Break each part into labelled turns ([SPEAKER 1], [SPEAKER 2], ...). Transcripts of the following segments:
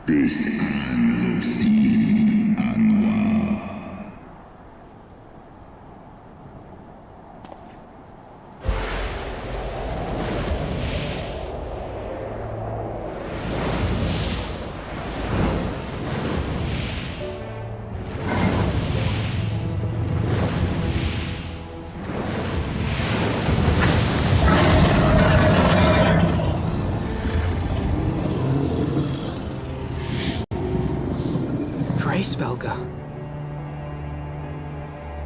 [SPEAKER 1] This Lucy Anwar.
[SPEAKER 2] Svelga.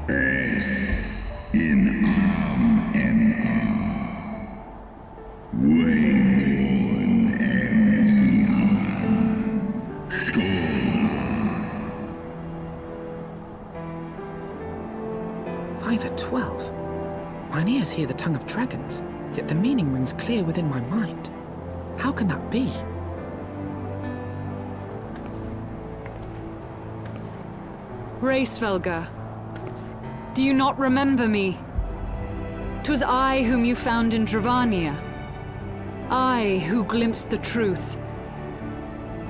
[SPEAKER 1] S in MR. Wayne MER. Skull.
[SPEAKER 2] By the 12. Mine ears hear the tongue of dragons, yet the meaning rings clear within my mind. How can that be?
[SPEAKER 3] Svelga, do you not remember me? 'Twas I whom you found in Dravania. I who glimpsed the truth.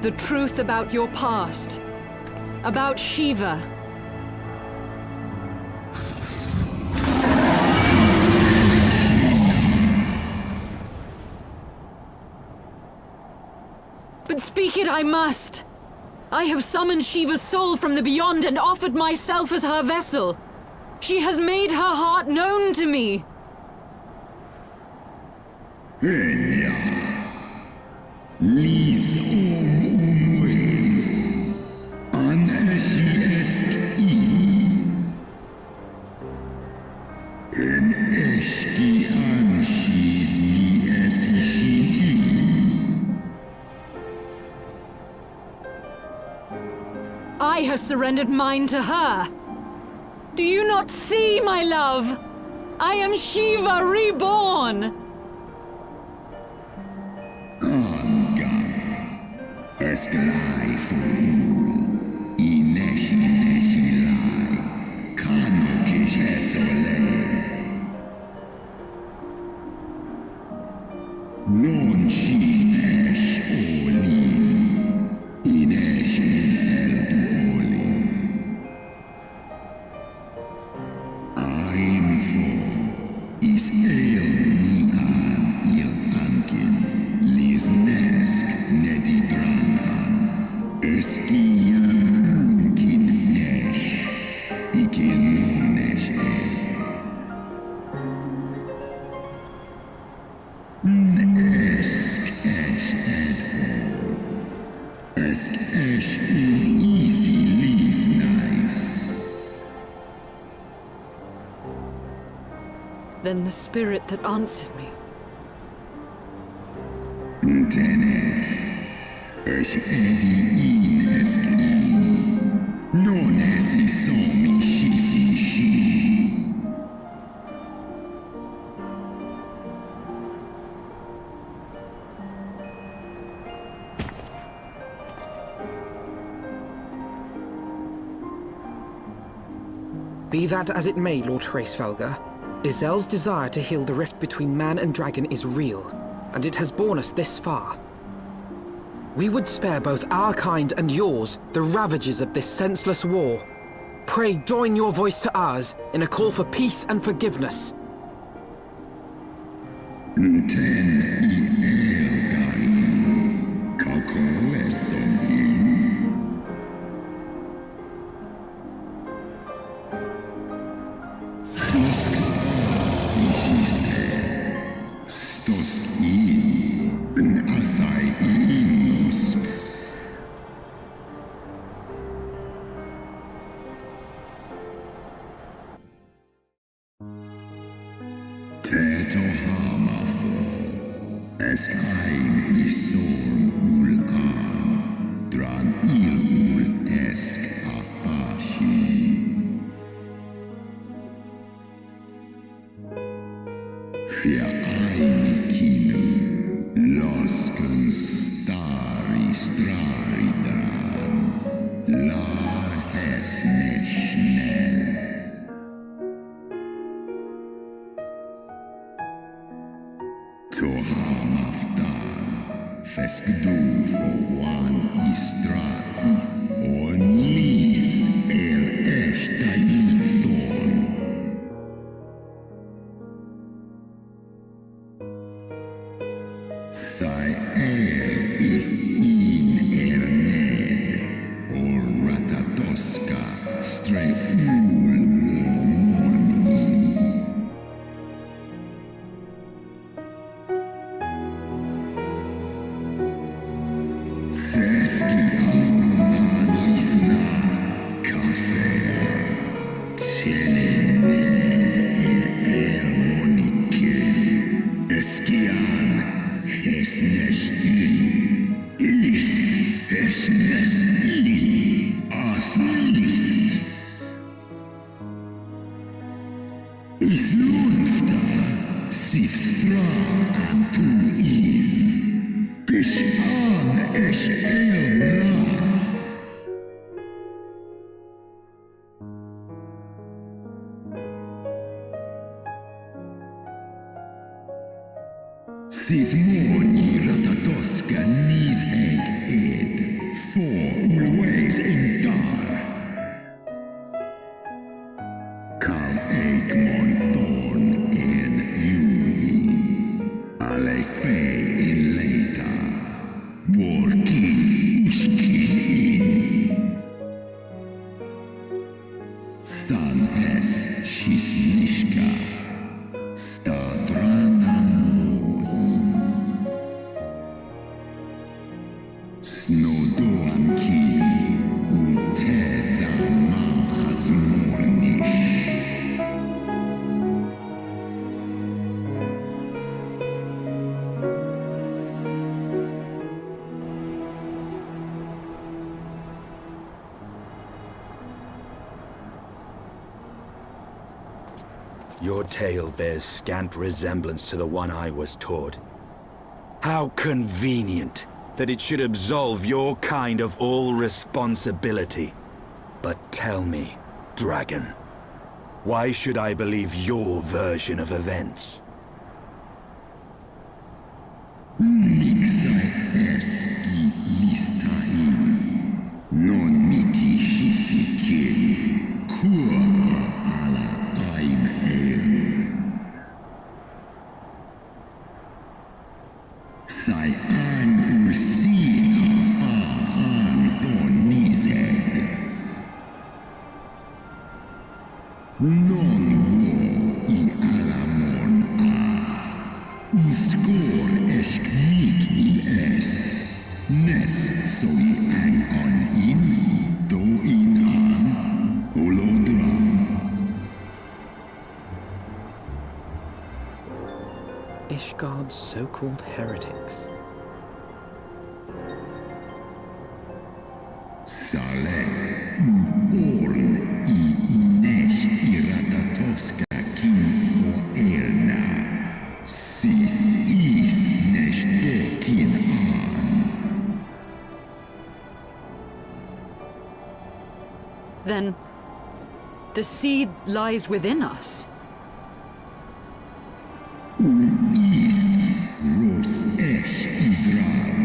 [SPEAKER 3] The truth about your past. About Shiva. But speak it I must! I have summoned Shiva's soul from the beyond and offered myself as her vessel. She has made her heart known to me.
[SPEAKER 1] Enya. Lis ways. Anarchiesk in. En eski anschis li es in.
[SPEAKER 3] I have surrendered mine to her. Do you not see, my love? I am Shiva reborn.
[SPEAKER 1] Angang. Esklai for Inesh lai. Kanukish esole. Non shi esh olin. Inesh in el duolin. I'm for is el ni an il ankin. Lisnesk nedi dranan. Eskian unkin nesh. Ikin nesh Esk esh ed all. Esk esh easy lis nice.
[SPEAKER 3] Then the spirit that answered me.
[SPEAKER 1] Tenesh. Esh edi in esk in. Non esi somi shisi shi.
[SPEAKER 2] Be that as it may, Lord Svelga, Izel's desire to heal the rift between man and dragon is real, and it has borne us this far. We would spare both our kind and yours the ravages of this senseless war. Pray join your voice to ours in a call for peace and forgiveness.
[SPEAKER 1] Ten i elgarin, kakoleson in. Stos in asai inos. Teto hamafo, esk ein isor ul an, dran il ul esk afashi. Für eine Kino, losken stari strari dran, lar es nicht schnell. Tohamaftan, feskdu for one istrasi, on lis eshta ithon. Sai if in ned, or ratatoska, stray ul mornin. Seski amman lisna, kasea, ned moniken, eskian. Es nicht es nicht as nicht. Is lufta, sif stra antu il, gish an es elra. Sif moni ratatoska nisheg ed, for always in dar. Kal eikmon thorn en jui, ale fei in leita, workin uskin in. San es shisnishka, stadranam. Snodoan kin, uteda maaz mornish.
[SPEAKER 4] Your tale bears scant resemblance to the one I was taught. How convenient that it should absolve your kind of all responsibility. But tell me, Dragon, why should I believe your version of events?
[SPEAKER 1] Mixai eski listain, non miki shisikin, kur ala aim el. Sai an ursin hafa an thon nizeg. Non wo I alamon a. Skor esk mik I es. Nes so I an on in, do in an, olodram.
[SPEAKER 2] Ishgard's so-called heretics.
[SPEAKER 1] Sale, born I nesh I ratatoska kin for elna. Sith is nesh dokin an.
[SPEAKER 3] Then the seed lies within us.
[SPEAKER 1] Is ros esh idram,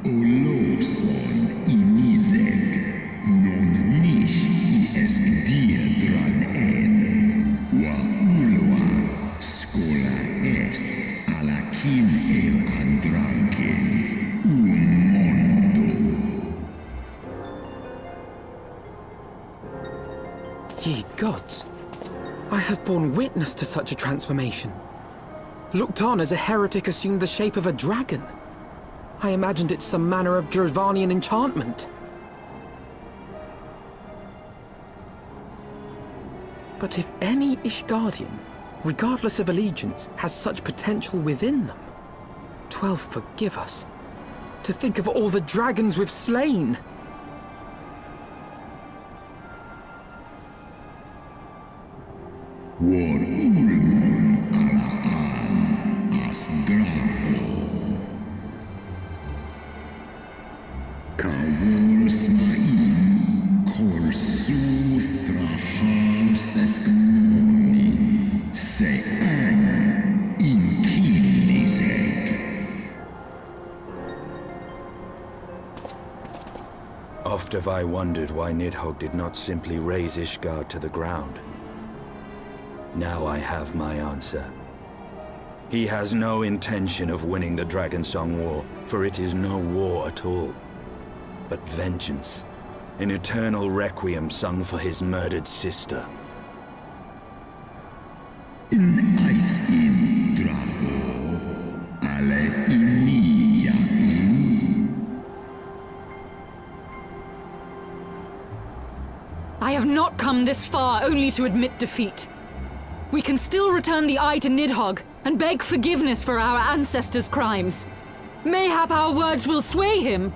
[SPEAKER 1] oloson inizeg, non nish I esk diedran en, wa ulwa skola es ala
[SPEAKER 2] gods. I have borne witness to such a transformation. Looked on as a heretic assumed the shape of a dragon. I imagined it some manner of Dravanian enchantment. But if any Ishgardian, regardless of allegiance, has such potential within them, 12 forgive us. To think of all the dragons we've slain!
[SPEAKER 1] War ulmon alaan as grabo. Kawol smain kol su thrahal seskmoni se an in kiliseg.
[SPEAKER 4] Oft have I wondered why Nidhogg did not simply raze Ishgard to the ground. Now I have my answer. He has no intention of winning the Dragonsong War, for it is no war at all, but vengeance, an eternal requiem sung for his murdered sister.
[SPEAKER 1] In ice in drago, ale inia in.
[SPEAKER 3] I have not come this far only to admit defeat. We can still return the eye to Nidhogg and beg forgiveness for our ancestors' crimes. Mayhap our words will sway him.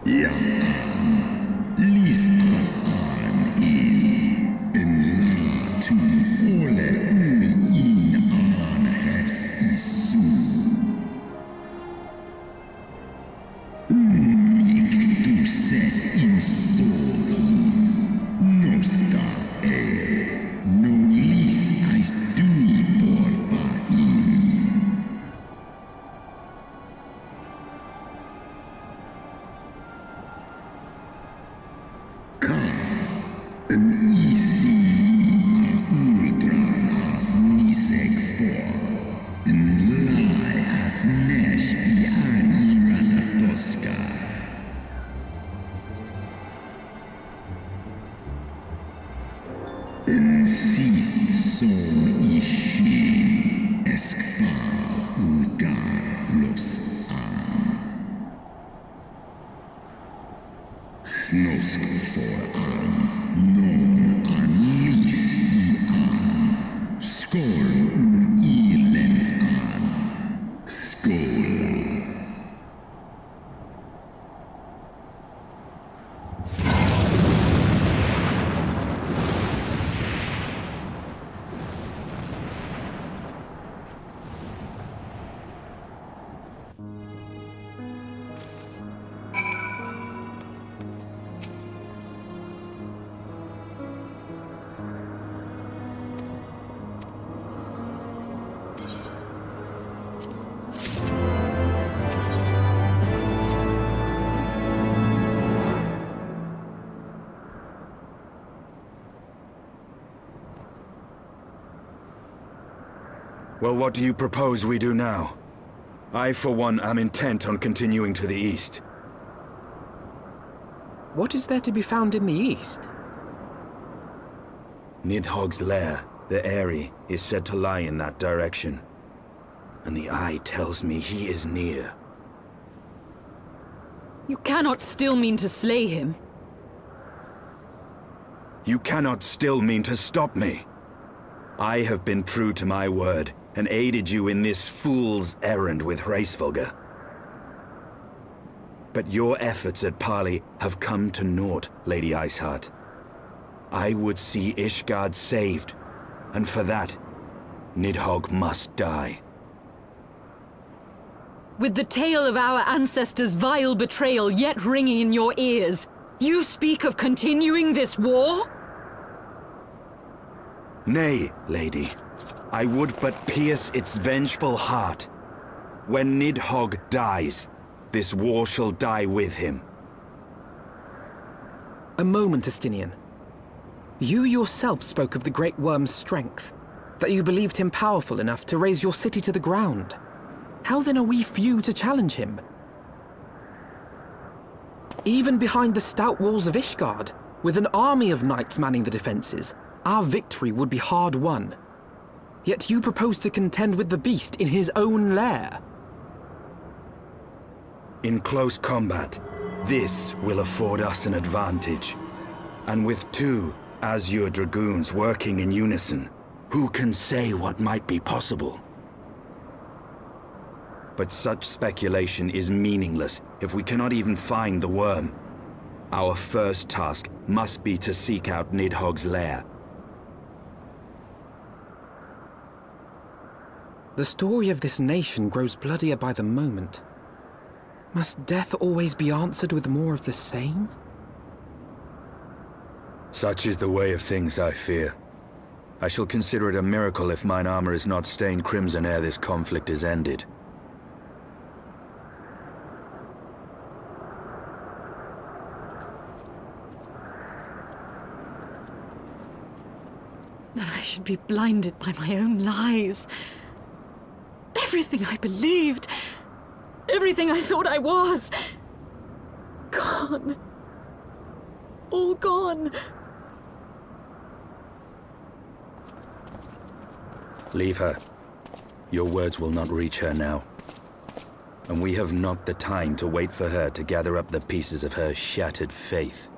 [SPEAKER 1] Ja an, lis as an in la tu ole ul in an hers isu. Mik du set in soli, nosta no lis as dui porfa in. Ka en isi a ultran as niseg for, en lai as nesh I an iratatoska. En sith son ishi eskfa ulgar los an. Snosk for an, non an lis I an. Skål ilens an. Skål.
[SPEAKER 4] Well, what do you propose we do now? I, for one, am intent on continuing to the east.
[SPEAKER 2] What is there to be found in the east?
[SPEAKER 4] Nidhogg's lair, the Eyrie, is said to lie in that direction. And the eye tells me he is near.
[SPEAKER 3] You cannot still mean to slay him.
[SPEAKER 4] You cannot still mean to stop me. I have been true to my word, and aided you in this fool's errand with Hraesvelgr. But your efforts at parley have come to naught, Lady Iceheart. I would see Ishgard saved, and for that, Nidhogg must die.
[SPEAKER 3] With the tale of our ancestors' vile betrayal yet ringing in your ears, you speak of continuing this war?
[SPEAKER 4] Nay, lady. I would but pierce its vengeful heart. When Nidhogg dies, this war shall die with him.
[SPEAKER 2] A moment, Estinian. You yourself spoke of the Great Worm's strength, that you believed him powerful enough to raise your city to the ground. How then are we few to challenge him? Even behind the stout walls of Ishgard, With an army of knights manning the defenses, our victory would be hard won. Yet you propose to contend with the beast in his own lair.
[SPEAKER 4] In close combat, this will afford us an advantage. And with 2 Azure Dragoons working in unison, who can say what might be possible? But such speculation is meaningless if we cannot even find the worm. Our first task must be to seek out Nidhogg's lair.
[SPEAKER 2] The story of this nation grows bloodier by the moment. Must death always be answered with more of the same?
[SPEAKER 4] Such is the way of things, I fear. I shall consider it a miracle if mine armor is not stained crimson ere this conflict is ended.
[SPEAKER 3] That I should be blinded by my own lies. Everything I believed, everything I thought I was, gone. All gone.
[SPEAKER 4] Leave her. Your words will not reach her now. And we have not the time to wait for her to gather up the pieces of her shattered faith.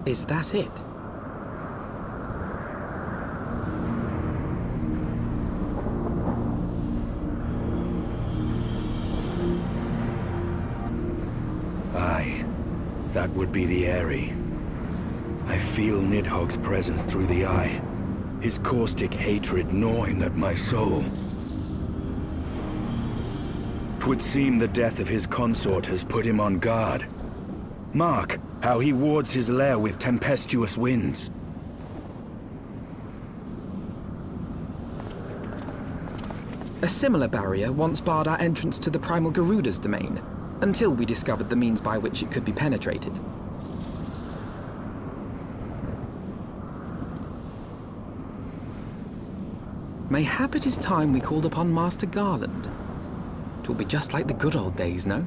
[SPEAKER 2] Is that it?
[SPEAKER 4] Aye, that would be the Eyrie. I feel Nidhogg's presence through the eye, his caustic hatred gnawing at my soul. 'Twould seem the death of his consort has put him on guard. Mark how he wards his lair with tempestuous winds.
[SPEAKER 2] A similar barrier once barred our entrance to the Primal Garuda's domain, until we discovered the means by which it could be penetrated. Mayhap it is time we called upon Master Garland. 'Twill be just like the good old days, no?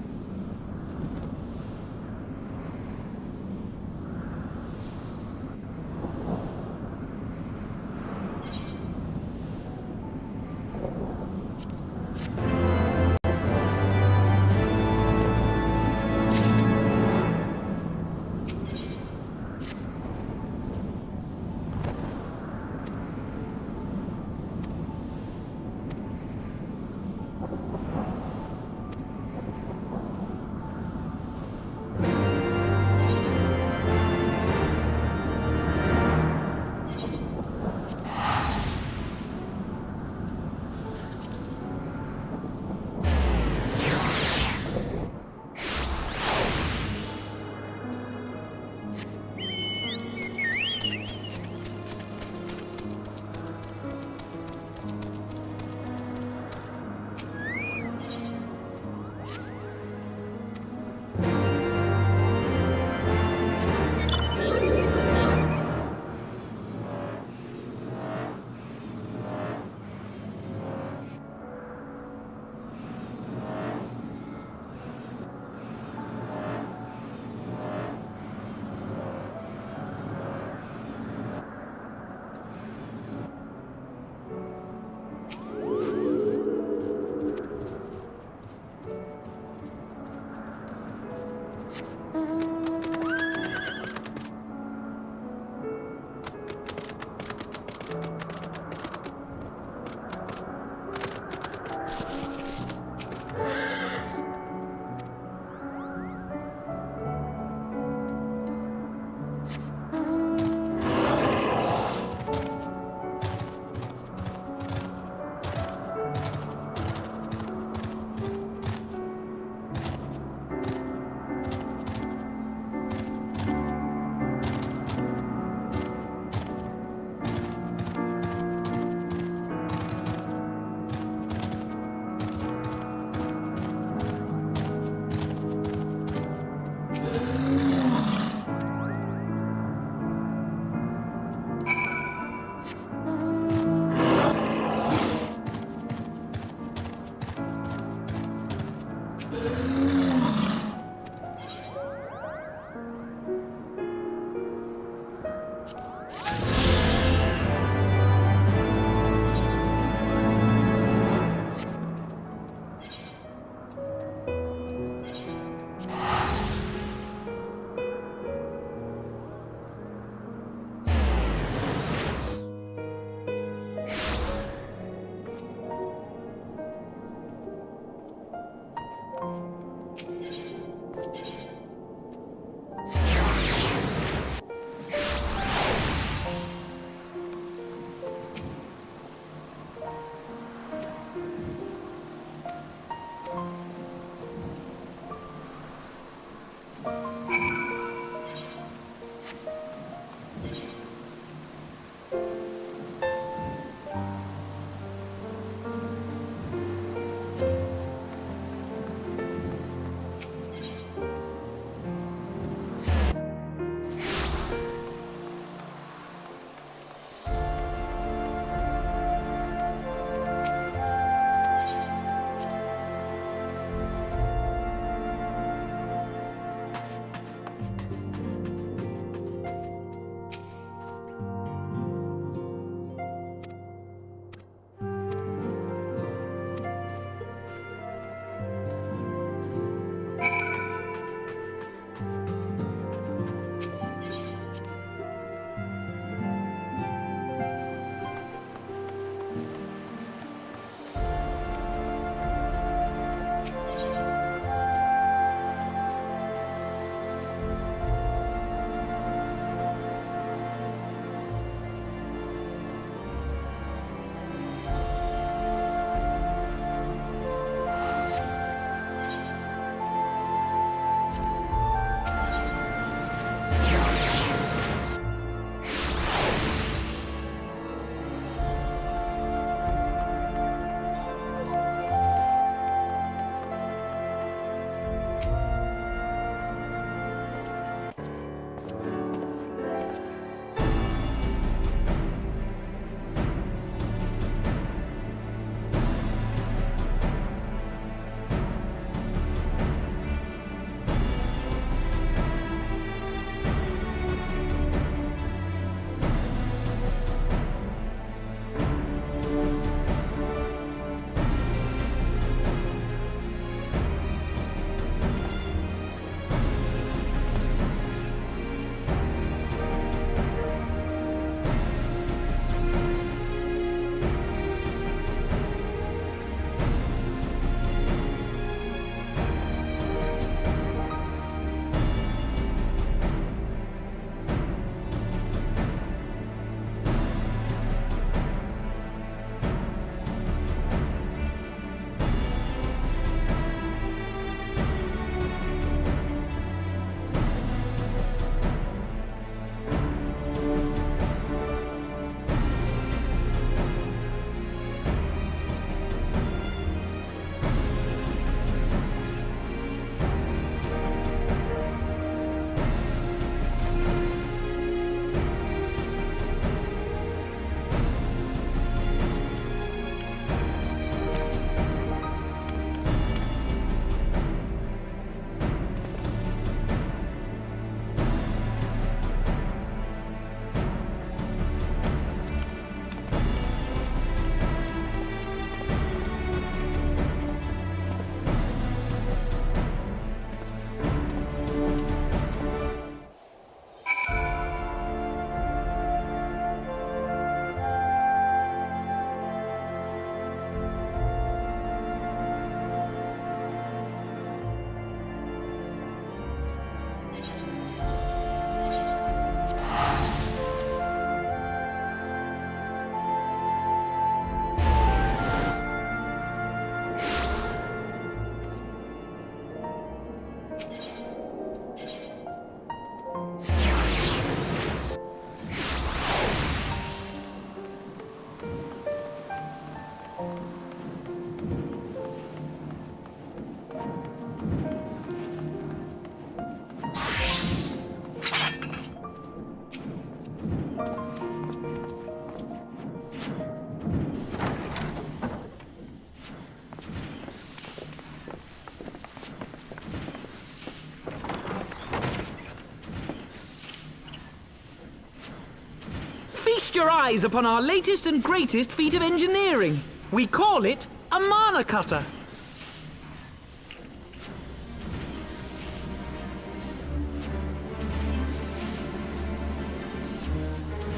[SPEAKER 2] Feast your eyes upon our latest and greatest feat of engineering. We call it a mana cutter.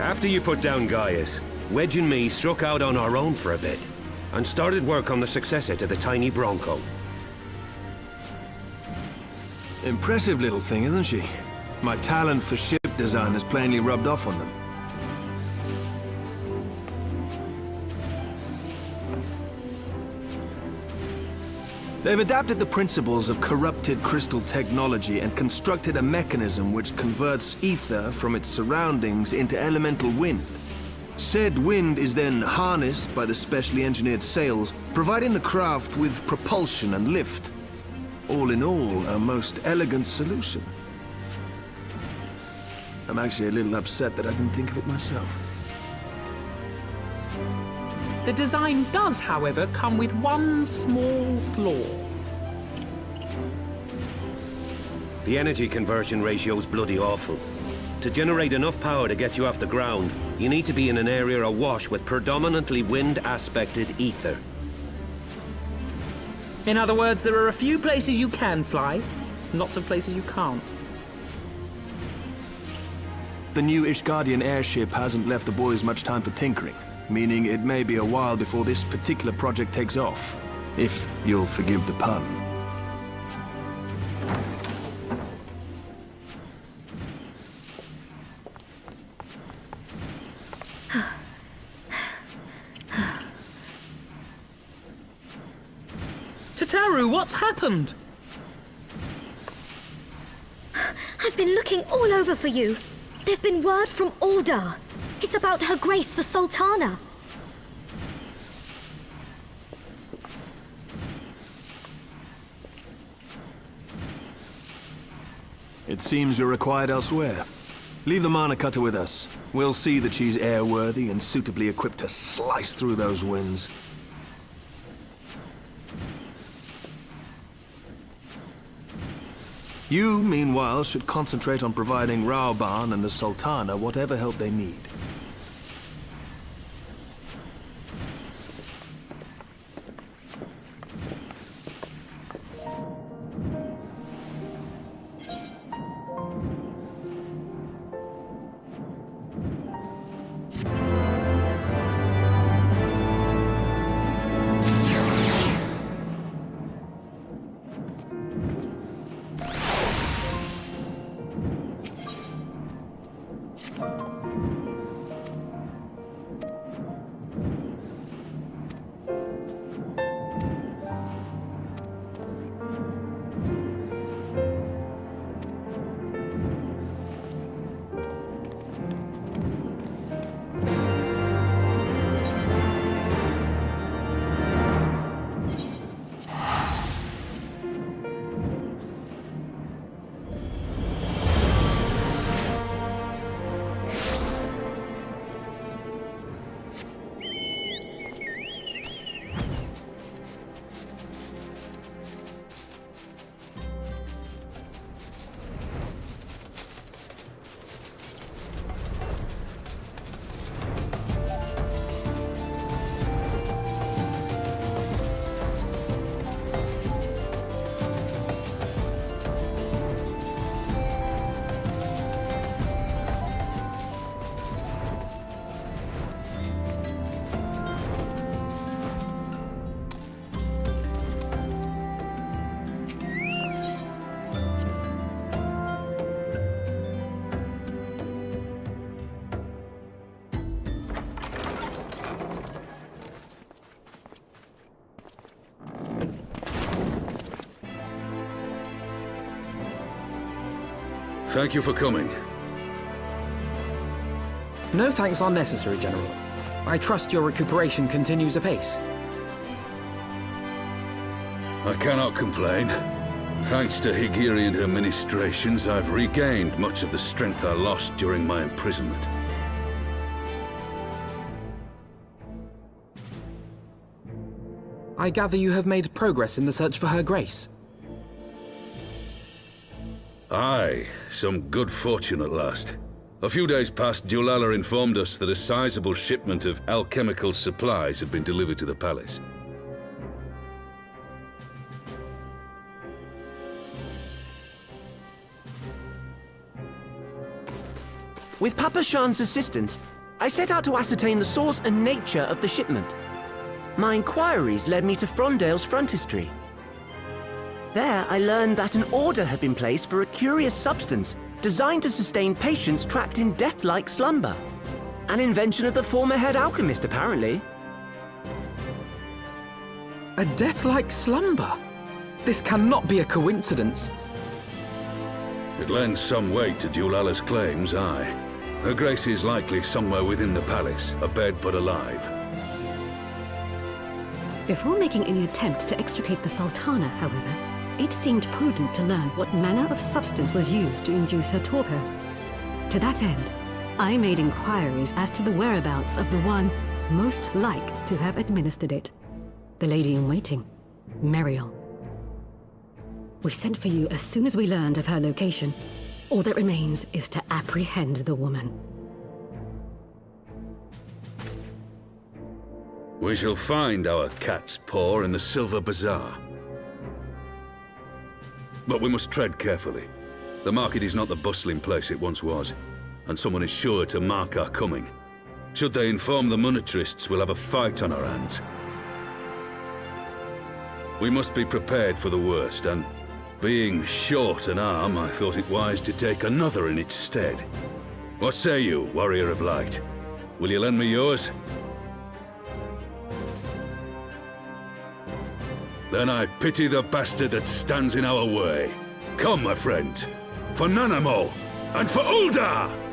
[SPEAKER 5] After you put down Gaius, Wedge and me struck out on our own for a bit, and started work on the successor to the tiny Bronco.
[SPEAKER 6] Impressive little thing, isn't she? My talent for ship design has plainly rubbed off on them. They've adapted the principles of corrupted crystal technology and constructed a mechanism which converts ether from its surroundings into elemental wind. Said wind is then harnessed by the specially engineered sails, providing the craft with propulsion and lift. All in all, a most elegant solution. I'm actually a little upset that I didn't think of it myself.
[SPEAKER 2] The design does, however, come with one small flaw.
[SPEAKER 5] The energy conversion ratio's bloody awful. To generate enough power to get you off the ground, you need to be in an area awash with predominantly wind-aspected ether.
[SPEAKER 2] In other words, there are a few places you can fly, lots of places you can't.
[SPEAKER 6] The new Ishgardian airship hasn't left the boys much time for tinkering, meaning it may be a while before this particular project takes off, if you'll forgive the pun.
[SPEAKER 2] Tataru, what's happened?
[SPEAKER 7] I've been looking all over for you. There's been word from Aldar. It's about Her Grace, the Sultana.
[SPEAKER 6] It seems you're required elsewhere. Leave the mana cutter with us. We'll see that she's airworthy and suitably equipped to slice through those winds. You, meanwhile, should concentrate on providing Raoban and the Sultana whatever help they need.
[SPEAKER 8] Thank you for coming.
[SPEAKER 2] No thanks are necessary, General. I trust your recuperation continues apace.
[SPEAKER 8] I cannot complain. Thanks to Higiri and her ministrations, I've regained much of the strength I lost during my imprisonment.
[SPEAKER 2] I gather you have made progress in the search for Her Grace.
[SPEAKER 8] Aye, some good fortune at last. A few days past, Dulala informed us that a sizable shipment of alchemical supplies had been delivered to the palace.
[SPEAKER 9] With Papa Shan's assistance, I set out to ascertain the source and nature of the shipment. My inquiries led me to Frondale's frontistery. There, I learned that an order had been placed for a curious substance designed to sustain patients trapped in death-like slumber. An invention of the former head alchemist, apparently.
[SPEAKER 2] A death-like slumber? This cannot be a coincidence.
[SPEAKER 8] It lends some weight to Dulala's claims, aye. Her Grace is likely somewhere within the palace, abed but alive.
[SPEAKER 10] Before making any attempt to extricate the Sultana, however, it seemed prudent to learn what manner of substance was used to induce her torpor. To that end, I made inquiries as to the whereabouts of the one most like to have administered it. The lady-in-waiting, Meriel. We sent for you as soon as we learned of her location. All that remains is to apprehend the woman.
[SPEAKER 8] We shall find our cat's paw in the Silver Bazaar. But we must tread carefully. The market is not the bustling place it once was, and someone is sure to mark our coming. Should they inform the monetarists, we'll have a fight on our hands. We must be prepared for the worst, and being short an arm, I thought it wise to take another in its stead. What say you, Warrior of Light? Will you lend me yours? Then I pity the bastard that stands in our way. Come, my friends, for Nanamo and for Ul'dah!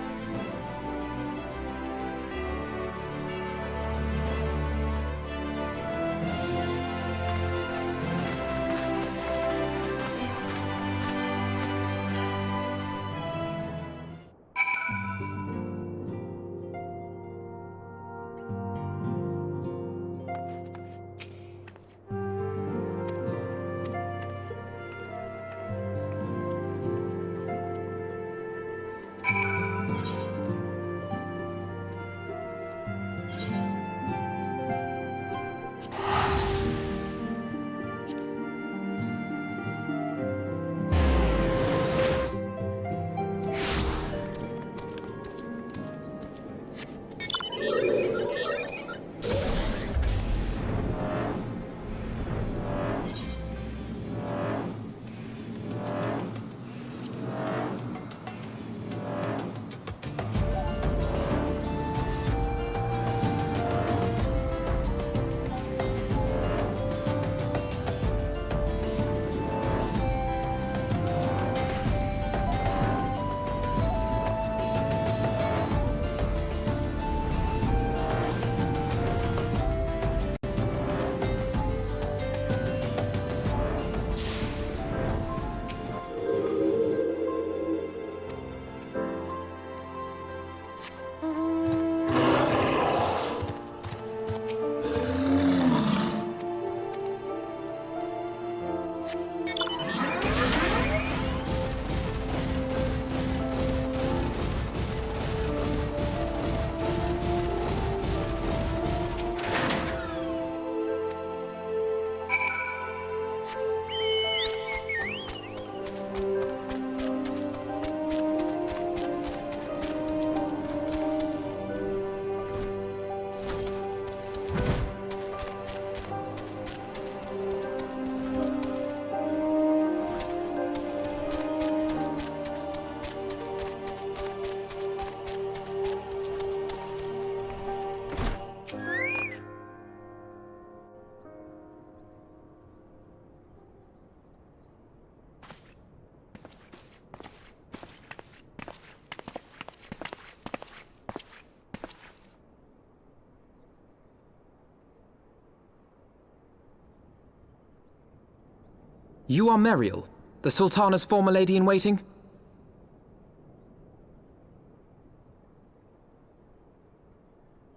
[SPEAKER 2] You are Meriel, the Sultana's former lady-in-waiting?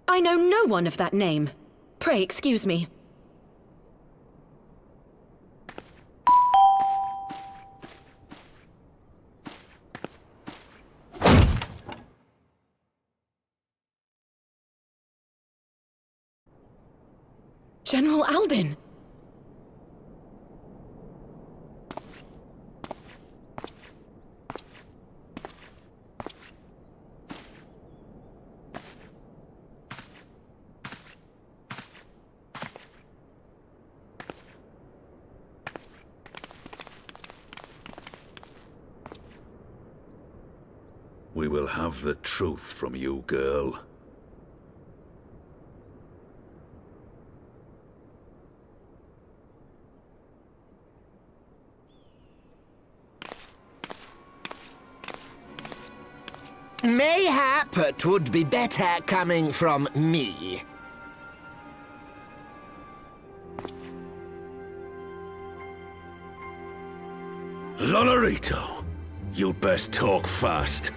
[SPEAKER 11] I know no one of that name. Pray excuse me. General Alden!
[SPEAKER 8] We will have the truth from you, girl.
[SPEAKER 12] Mayhap it would be better coming from me.
[SPEAKER 8] Lolorito, you'd best talk fast.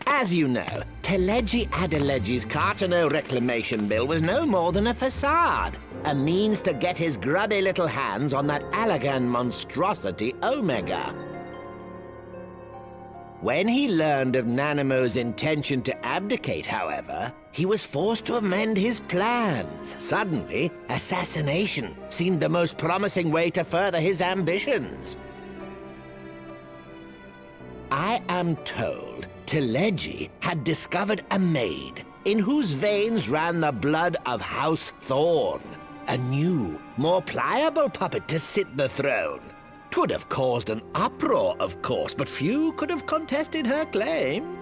[SPEAKER 12] As you know, Teleji Adeleji's Cartano reclamation bill was no more than a facade, a means to get his grubby little hands on that Allagan monstrosity Omega. When he learned of Nanamo's intention to abdicate, however, he was forced to amend his plans. Suddenly, assassination seemed the most promising way to further his ambitions. I am told Teleji had discovered a maid in whose veins ran the blood of House Thorn, a new, more pliable puppet to sit the throne. 'Twould have caused an uproar, of course, but few could have contested her claim.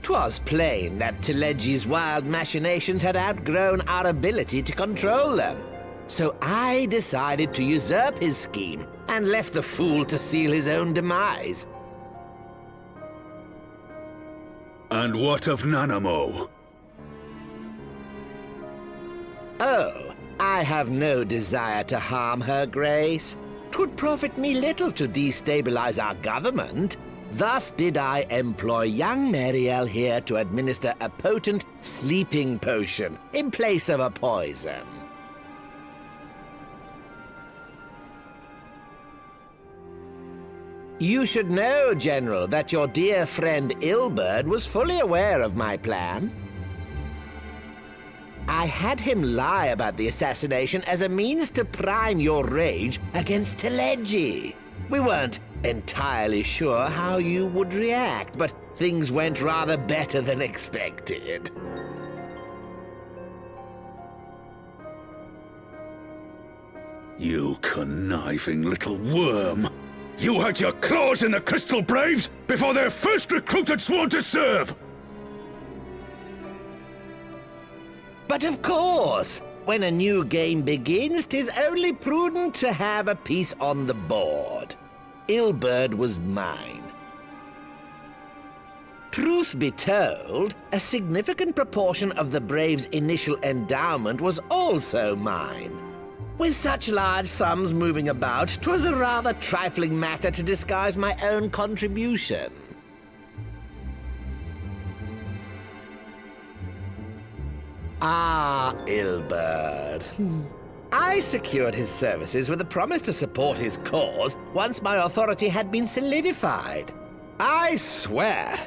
[SPEAKER 12] 'Twas plain that Teleji's wild machinations had outgrown our ability to control them. So I decided to usurp his scheme and left the fool to seal his own demise.
[SPEAKER 8] And what of Nanamo?
[SPEAKER 12] Oh, I have no desire to harm her grace. 'Twould profit me little to destabilize our government. Thus did I employ young Mariel here to administer a potent sleeping potion in place of a poison. You should know, General, that your dear friend Ilberd was fully aware of my plan. I had him lie about the assassination as a means to prime your rage against Teleji. We weren't entirely sure how you would react, but things went rather better than expected.
[SPEAKER 8] You conniving little worm! You had your claws in the Crystal Braves before their first recruit had sworn to serve!
[SPEAKER 12] But of course, when a new game begins, 'tis only prudent to have a piece on the board. Ilberd was mine. Truth be told, a significant proportion of the Braves' initial endowment was also mine. With such large sums moving about, 'twas a rather trifling matter to disguise my own contribution. Ah, Ilberd. I secured his services with a promise to support his cause once my authority had been solidified. I swear,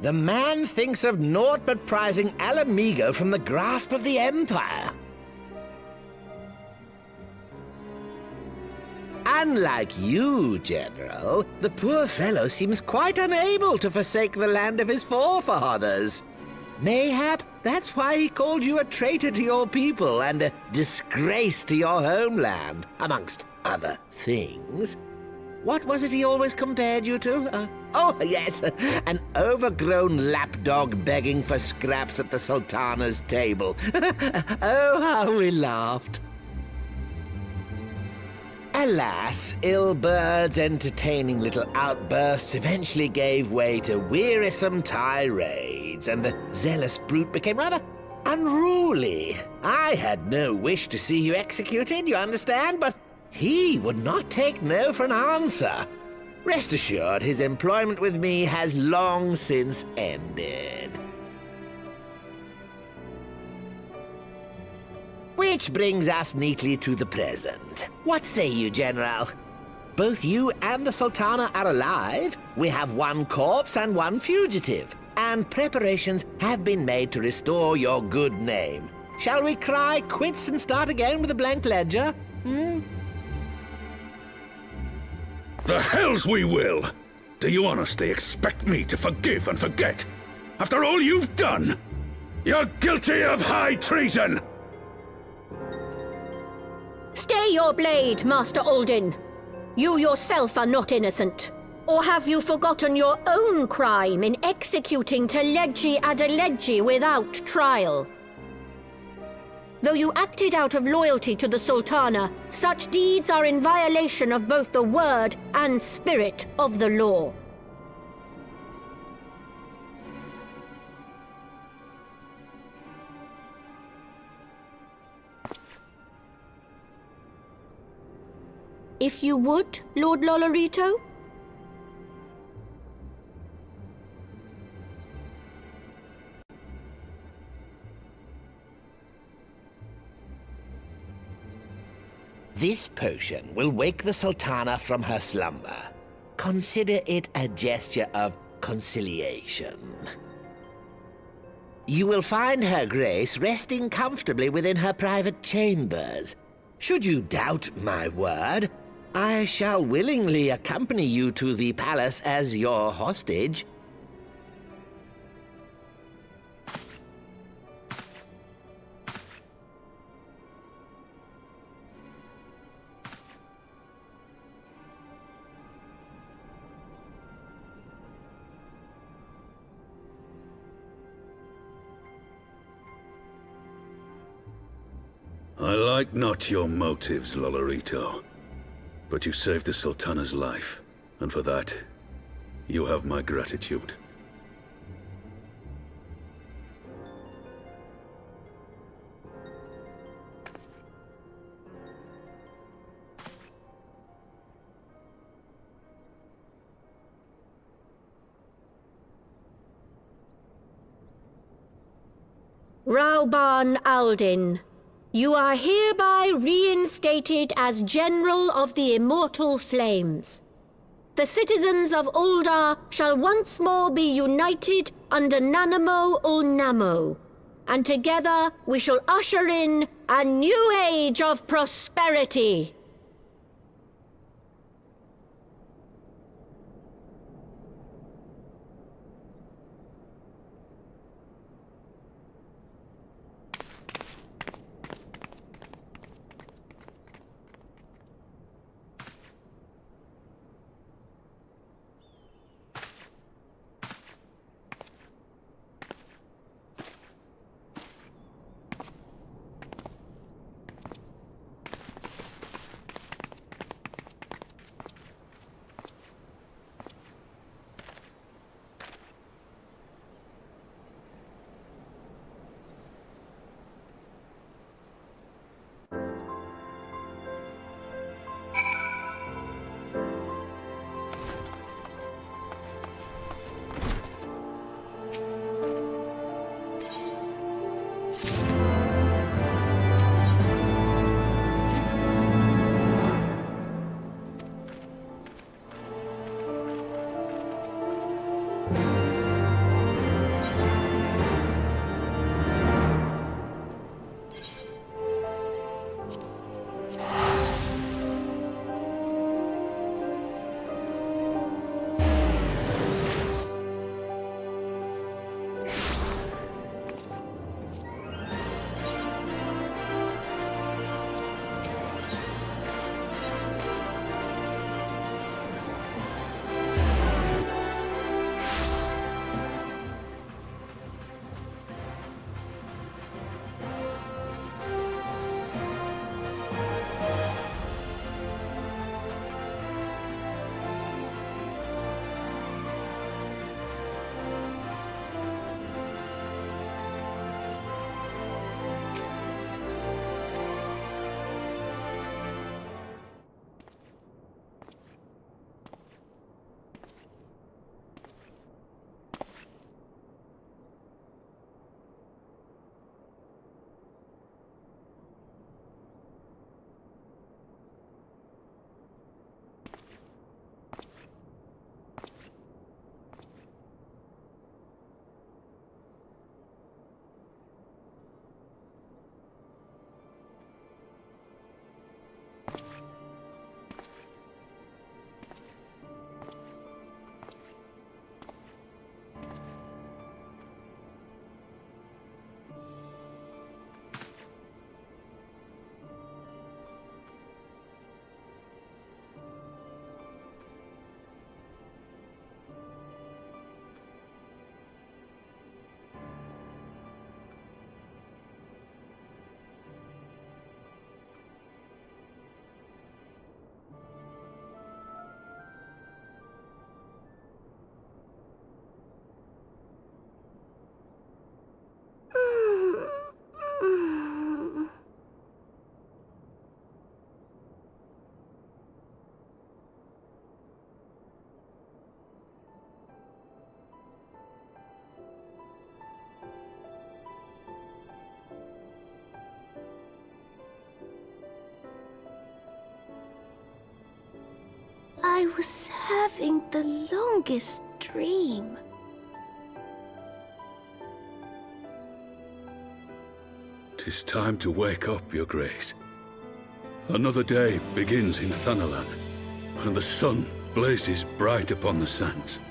[SPEAKER 12] the man thinks of naught but prizing Alamigo from the grasp of the Empire. Unlike you, General, the poor fellow seems quite unable to forsake the land of his forefathers. Mayhap that's why he called you a traitor to your people and a disgrace to your homeland, amongst other things. What was it he always compared you to? Oh, yes, an overgrown lapdog begging for scraps at the Sultana's table. Oh, how we laughed. Alas, Ilberd's entertaining little outbursts eventually gave way to wearisome tirades, and the zealous brute became rather unruly. I had no wish to see you executed, you understand, but he would not take no for an answer. Rest assured, his employment with me has long since ended. Which brings us neatly to the present. What say you, General? Both you and the Sultana are alive. We have one corpse and one fugitive. And preparations have been made to restore your good name. Shall we cry quits and start again with a blank ledger?
[SPEAKER 8] The hells we will! Do you honestly expect me to forgive and forget? After all you've done? You're guilty of high treason!
[SPEAKER 7] Stay your blade, Master Alden. You yourself are not innocent. Or have you forgotten your own crime in executing Teleggi Adeleggi without trial? Though you acted out of loyalty to the Sultana, such deeds are in violation of both the word and spirit of the law. If you would, Lord Lolorito?
[SPEAKER 12] This potion will wake the Sultana from her slumber. Consider it a gesture of conciliation. You will find Her Grace resting comfortably within her private chambers. Should you doubt my word, I shall willingly accompany you to the palace as your hostage.
[SPEAKER 8] I like not your motives, Lolorito. But you saved the Sultana's life, and for that, you have my gratitude.
[SPEAKER 7] Rauban Aldin, you are hereby reinstated as General of the Immortal Flames. The citizens of Uldar shall once more be united under Nanamo Ulnamo, and together we shall usher in a new age of prosperity.
[SPEAKER 13] I was having the longest dream.
[SPEAKER 8] "'Tis time to wake up, Your Grace. Another day begins in Thanalan, and the sun blazes bright upon the sands.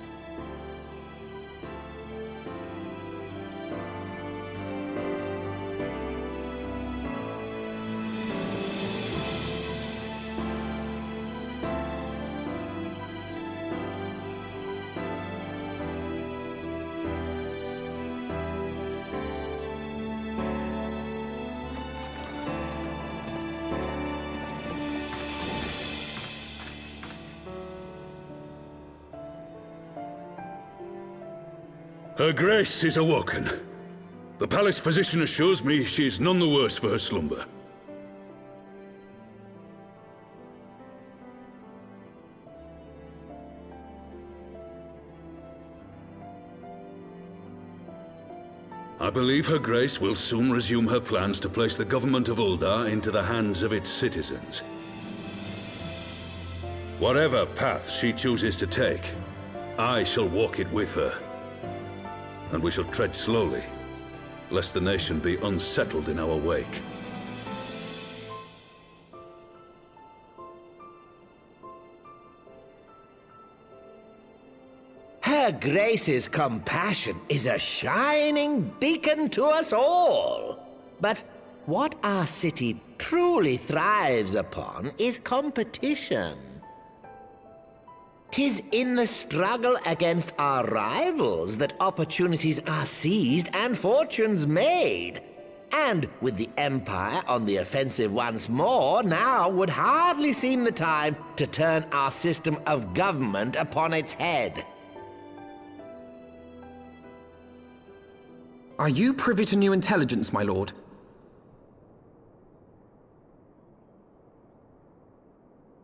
[SPEAKER 8] Her Grace is awoken. The palace physician assures me she is none the worse for her slumber. I believe Her Grace will soon resume her plans to place the government of Uldar into the hands of its citizens. Whatever path she chooses to take, I shall walk it with her. And we shall tread slowly, lest the nation be unsettled in our wake.
[SPEAKER 12] Her Grace's compassion is a shining beacon to us all. But what our city truly thrives upon is competition. 'Tis in the struggle against our rivals that opportunities are seized and fortunes made. And with the Empire on the offensive once more, now would hardly seem the time to turn our system of government upon its head.
[SPEAKER 2] Are you privy to new intelligence, my lord?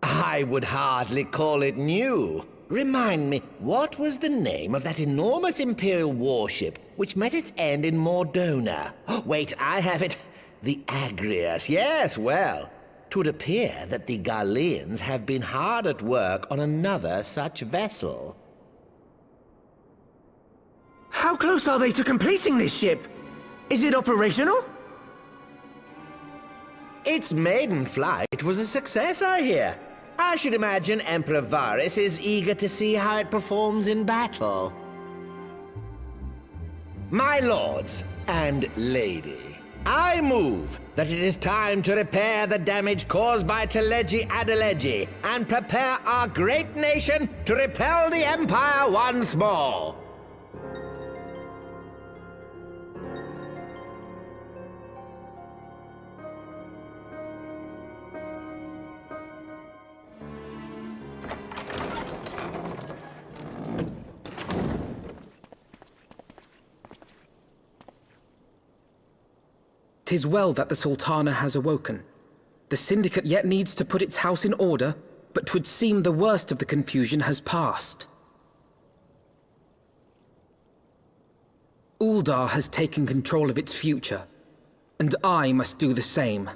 [SPEAKER 12] I would hardly call it new. Remind me, what was the name of that enormous Imperial warship which met its end in Mordona? Oh, wait, I have it. The Agrius. Yes, well, 'twould appear that the Garleans have been hard at work on another such vessel.
[SPEAKER 9] How close are they to completing this ship? Is it operational?
[SPEAKER 12] Its maiden flight was a success, I hear. I should imagine Emperor Varys is eager to see how it performs in battle. My lords and lady, I move that it is time to repair the damage caused by Teleji Adeleji and prepare our great nation to repel the Empire once more.
[SPEAKER 2] "'Tis well that the Sultana has awoken. The Syndicate yet needs to put its house in order, but 'twould seem the worst of the confusion has passed. Uldar has taken control of its future, and I must do the same.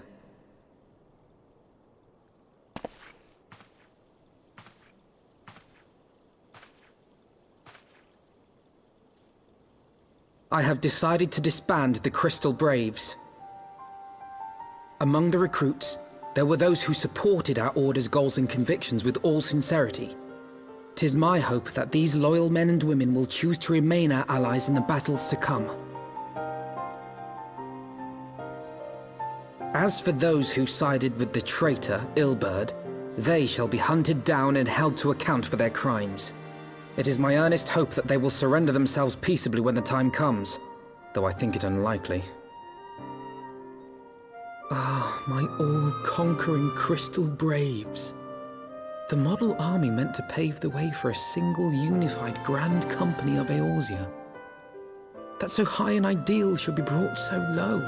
[SPEAKER 2] I have decided to disband the Crystal Braves. Among the recruits, there were those who supported our Order's goals and convictions with all sincerity. 'Tis my hope that these loyal men and women will choose to remain our allies in the battles to come. As for those who sided with the traitor, Ilberd, they shall be hunted down and held to account for their crimes. It is my earnest hope that they will surrender themselves peaceably when the time comes, though I think it unlikely. Ah, my all-conquering Crystal Braves. The model army meant to pave the way for a single unified Grand Company of Eorzea. That so high an ideal should be brought so low.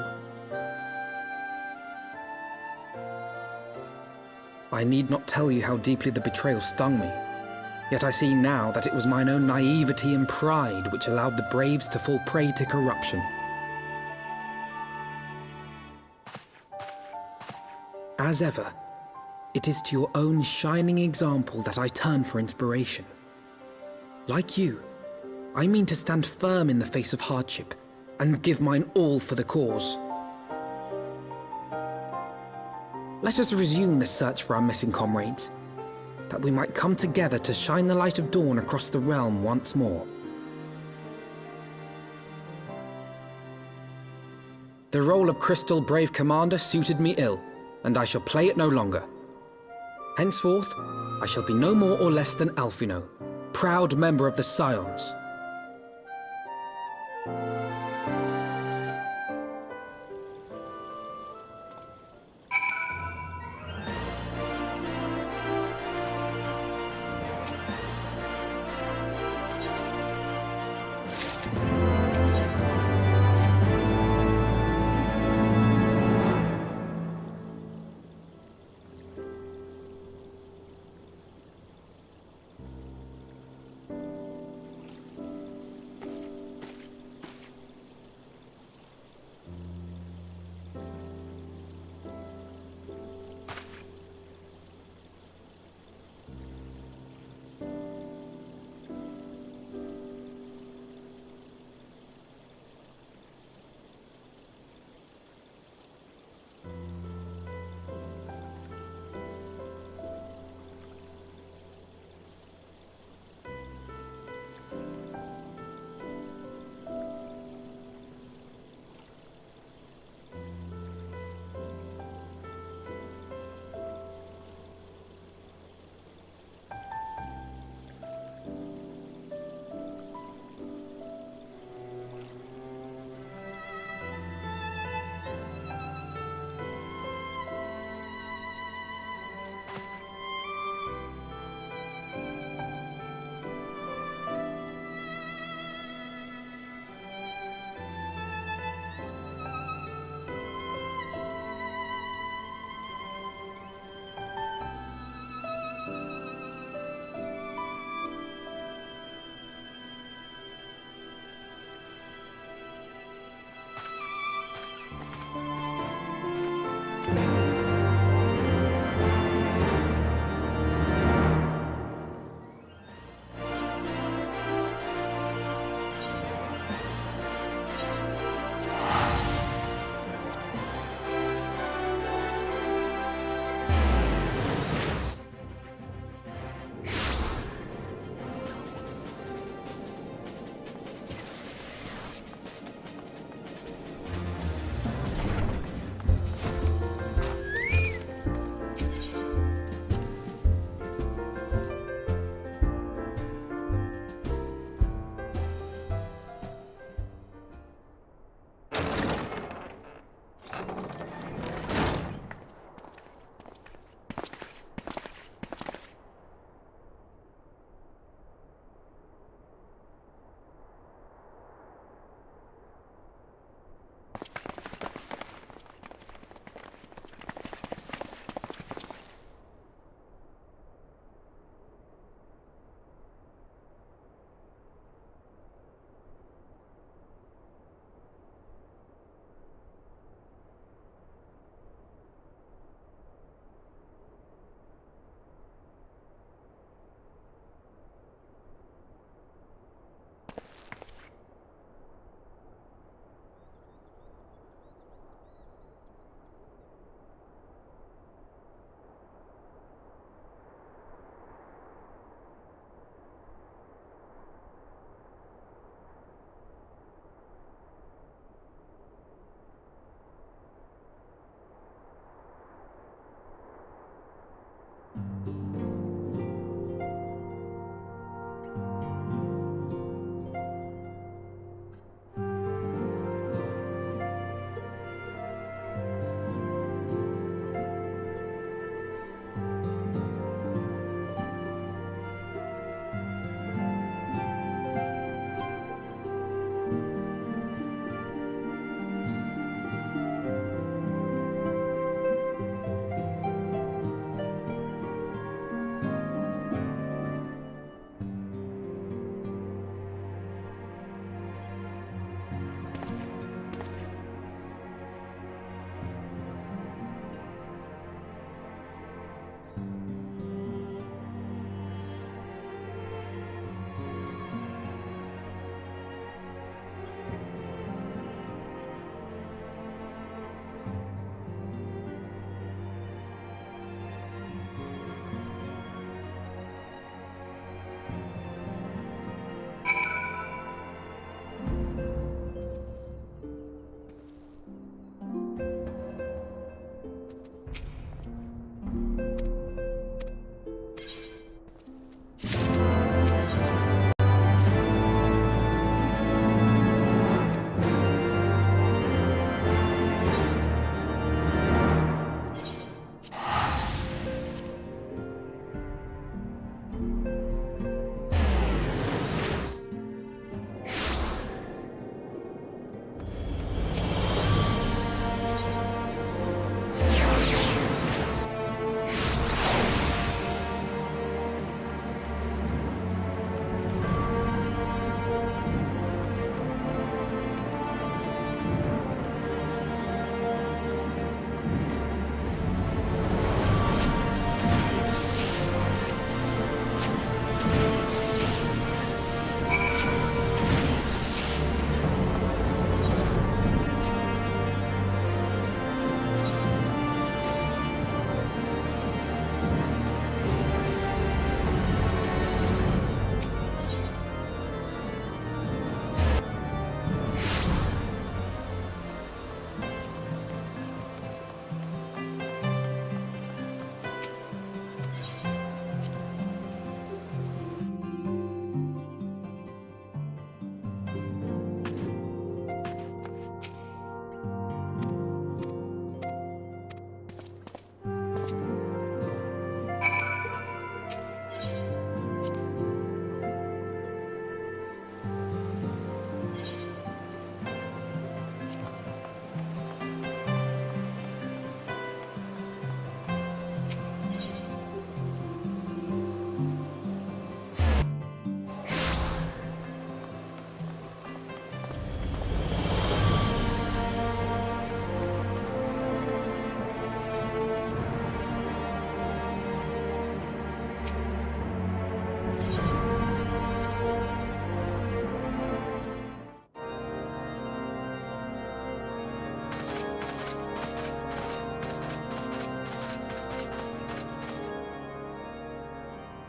[SPEAKER 2] I need not tell you how deeply the betrayal stung me. Yet I see now that it was mine own naivety and pride which allowed the Braves to fall prey to corruption. As ever, It is to your own shining example that I turn for inspiration. Like you, I mean to stand firm in the face of hardship and give mine all for the cause. Let us resume the search for our missing comrades, that we might come together to shine the light of dawn across the realm once more. The role of Crystal Brave Commander suited me ill, and I shall play it no longer. Henceforth, I shall be no more or less than Alphino, proud member of the Scions.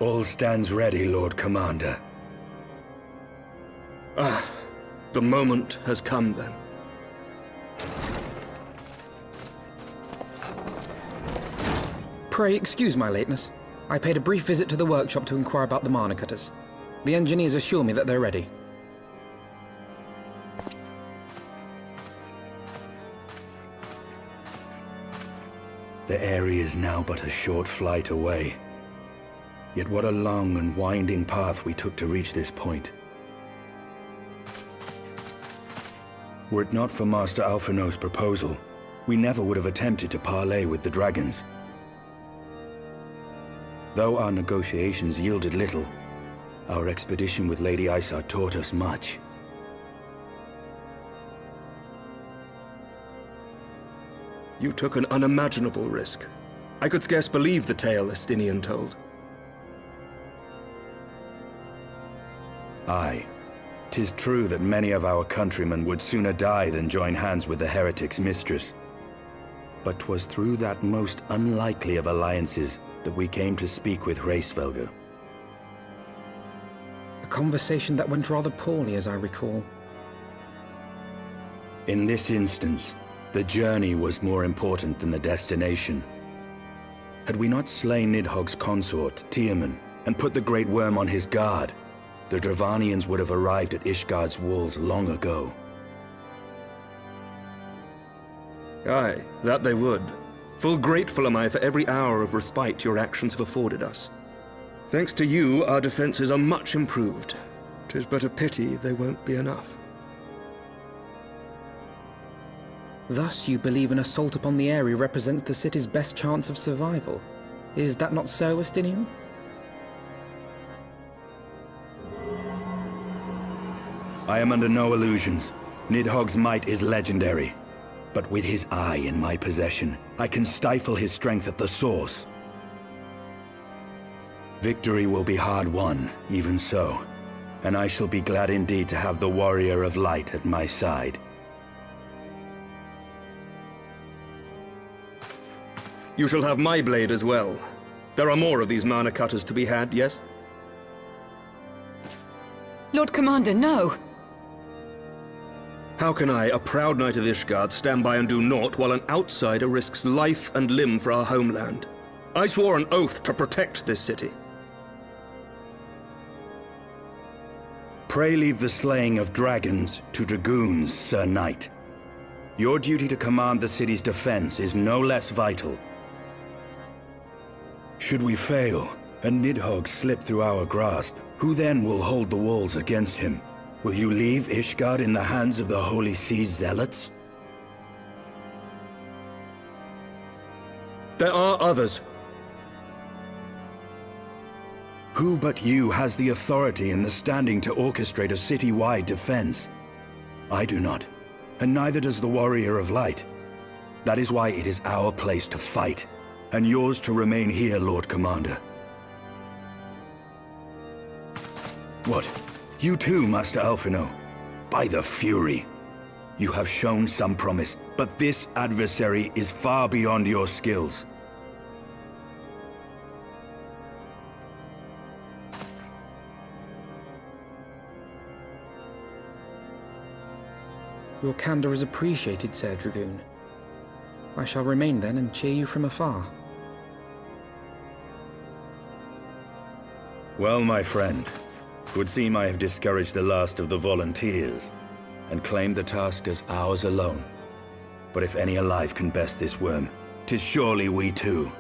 [SPEAKER 4] All stands ready, Lord Commander.
[SPEAKER 6] Ah, the moment has come then.
[SPEAKER 2] Pray excuse my lateness. I paid a brief visit to the workshop to inquire about the mana cutters. The engineers assure me that they're ready.
[SPEAKER 4] The area is now but a short flight away. Yet what a long and winding path we took to reach this point. Were it not for Master Alphino's proposal, we never would have attempted to parley with the dragons. Though our negotiations yielded little, our expedition with Lady Isar taught us much.
[SPEAKER 6] You took an unimaginable risk. I could scarce believe the tale Estinian told.
[SPEAKER 4] Aye. 'Tis true that many of our countrymen would sooner die than join hands with the heretic's mistress. But 'twas through that most unlikely of alliances that we came to speak with Hraesvelgr.
[SPEAKER 2] A conversation that went rather poorly, as I recall.
[SPEAKER 4] In this instance, the journey was more important than the destination. Had we not slain Nidhogg's consort, Tiaman, and put the Great Worm on his guard, the Dravanians would have arrived at Ishgard's walls long ago.
[SPEAKER 6] Aye, that they would. Full grateful am I for every hour of respite your actions have afforded us. Thanks to you, our defenses are much improved. 'Tis but a pity they won't be enough.
[SPEAKER 2] Thus you believe an assault upon the area represents the city's best chance of survival. Is that not so, Estinian?
[SPEAKER 4] I am under no illusions. Nidhogg's might is legendary. But with his eye in my possession, I can stifle his strength at the source. Victory will be hard won, even so. And I shall be glad indeed to have the Warrior of Light at my side.
[SPEAKER 6] You shall have my blade as well. There are more of these mana cutters to be had, yes?
[SPEAKER 11] Lord Commander, no!
[SPEAKER 6] How can I, a proud knight of Ishgard, stand by and do naught while an outsider risks life and limb for our homeland? I swore an oath to protect this city.
[SPEAKER 4] Pray leave the slaying of dragons to dragoons, Sir Knight. Your duty to command the city's defense is no less vital. Should we fail, and Nidhogg slip through our grasp, who then will hold the walls against him? Will you leave Ishgard in the hands of the Holy Sea's zealots?
[SPEAKER 6] There are others.
[SPEAKER 4] Who but you has the authority and the standing to orchestrate a city-wide defense? I do not, and neither does the Warrior of Light. That is why it is our place to fight, and yours to remain here, Lord Commander. What? You too, Master Alphino? By the Fury! You have shown some promise, but this adversary is far beyond your skills.
[SPEAKER 2] Your candor is appreciated, Sir Dragoon. I shall remain then and cheer you from afar.
[SPEAKER 4] Well, my friend, it would seem I have discouraged the last of the volunteers, and claimed the task as ours alone. But if any alive can best this worm, 'tis surely we too.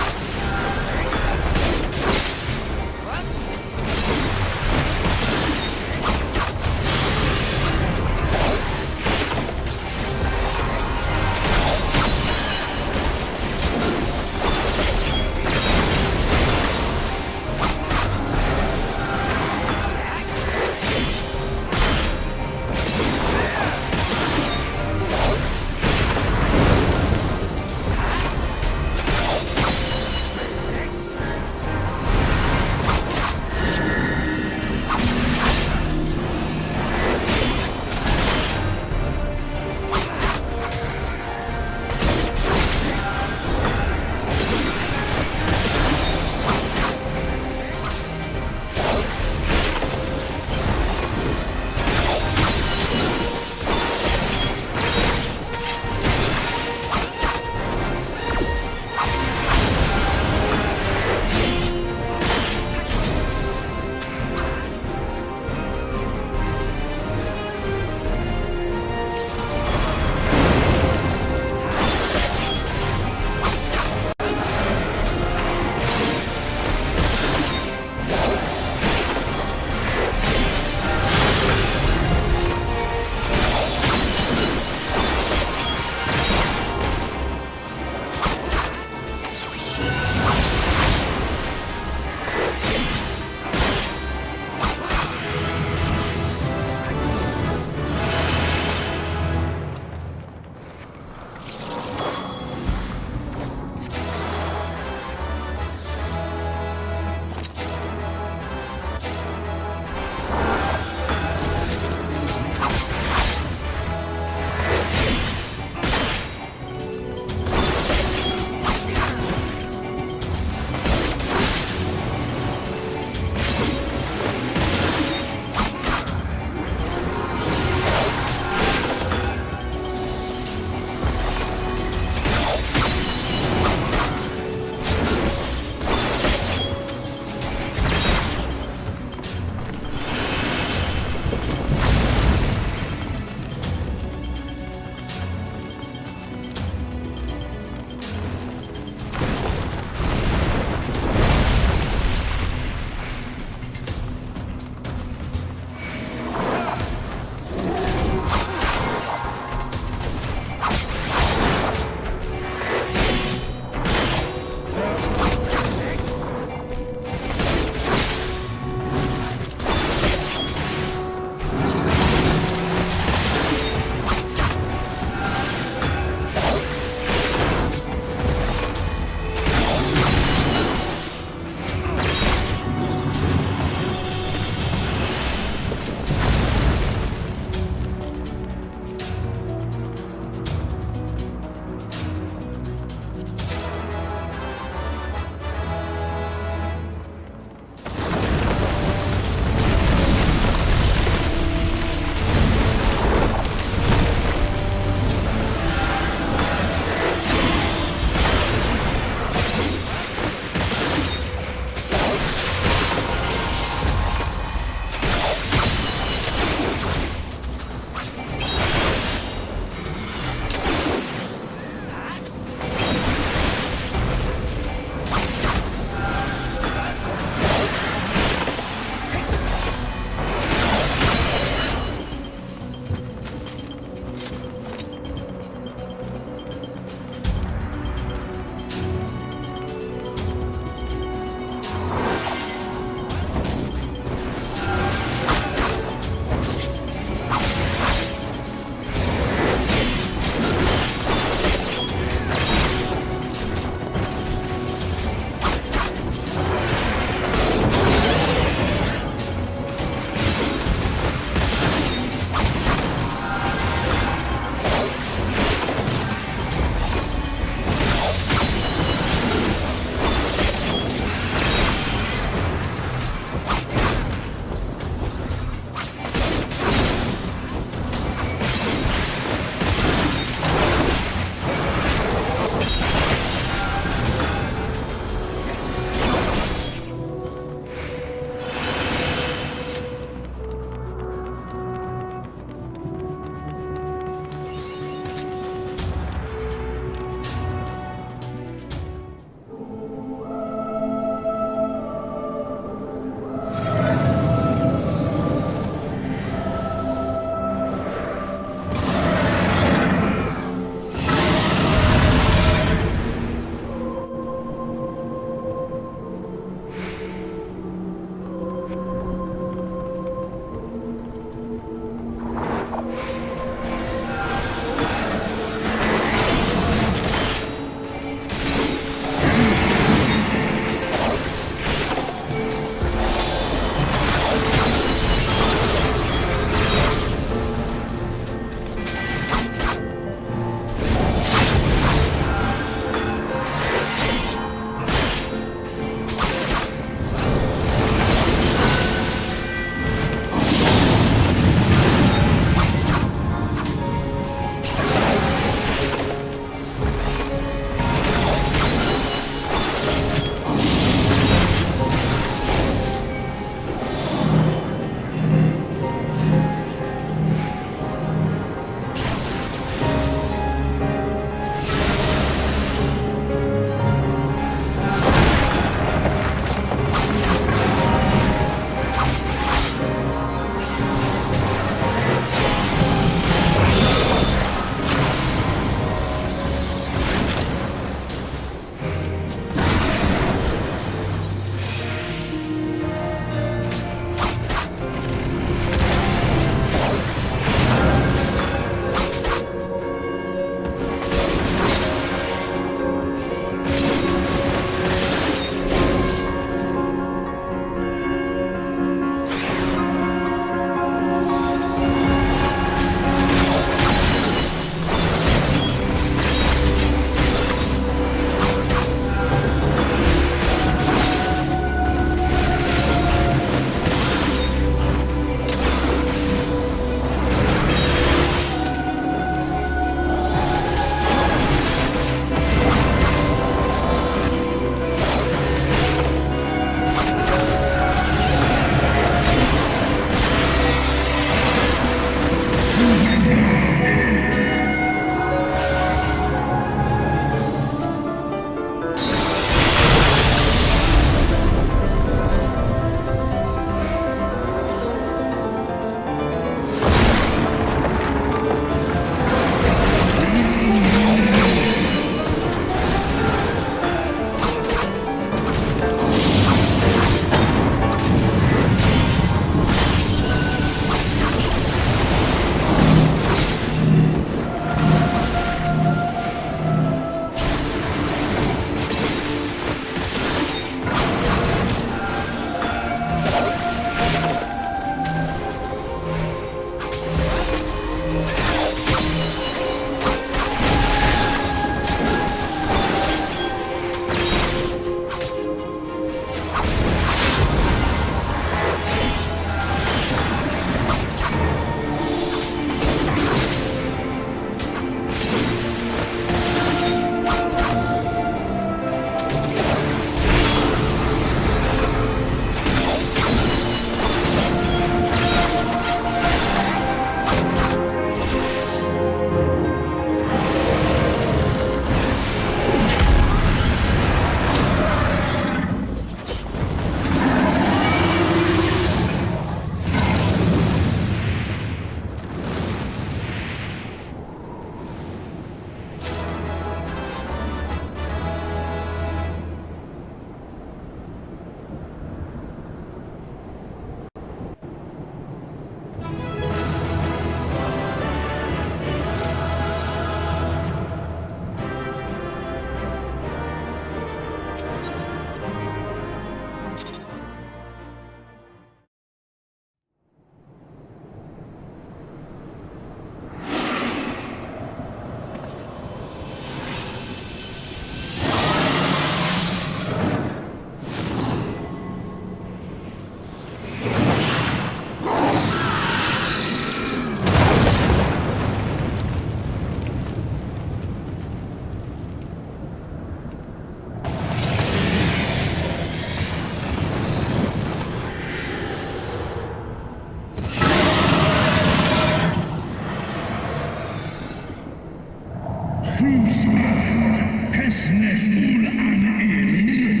[SPEAKER 1] Nes ul an in,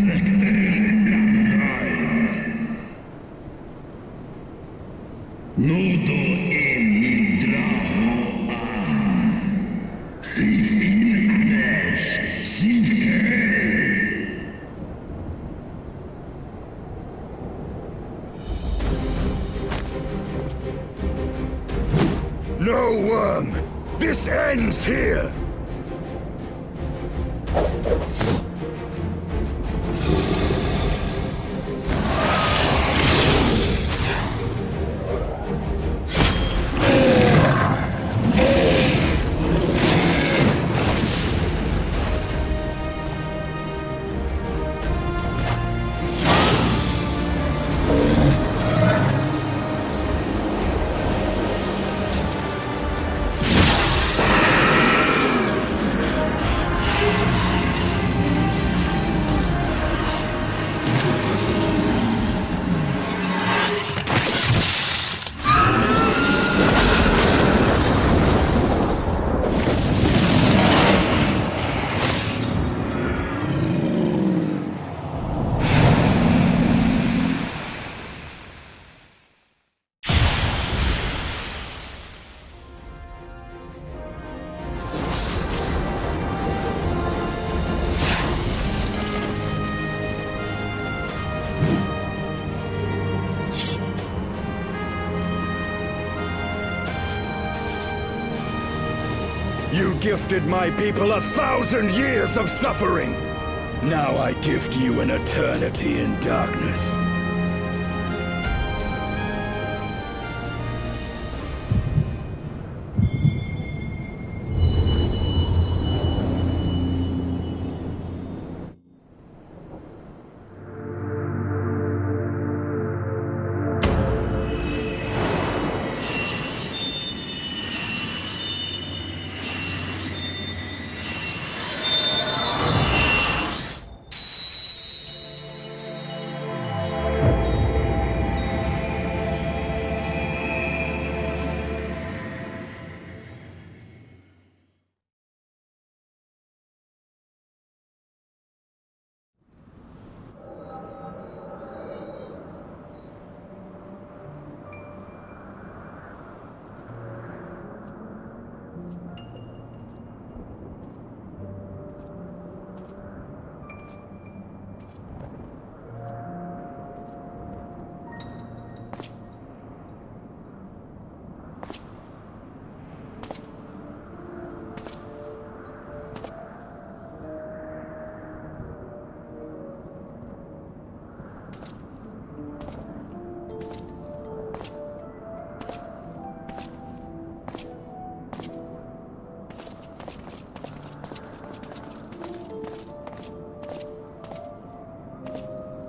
[SPEAKER 1] nek el ulangaim. Nodo eni draho an. Siv in anesh, siv kere.
[SPEAKER 4] No, worm! This ends here! You gifted my people 1,000 years of suffering. Now I gift you an eternity in darkness.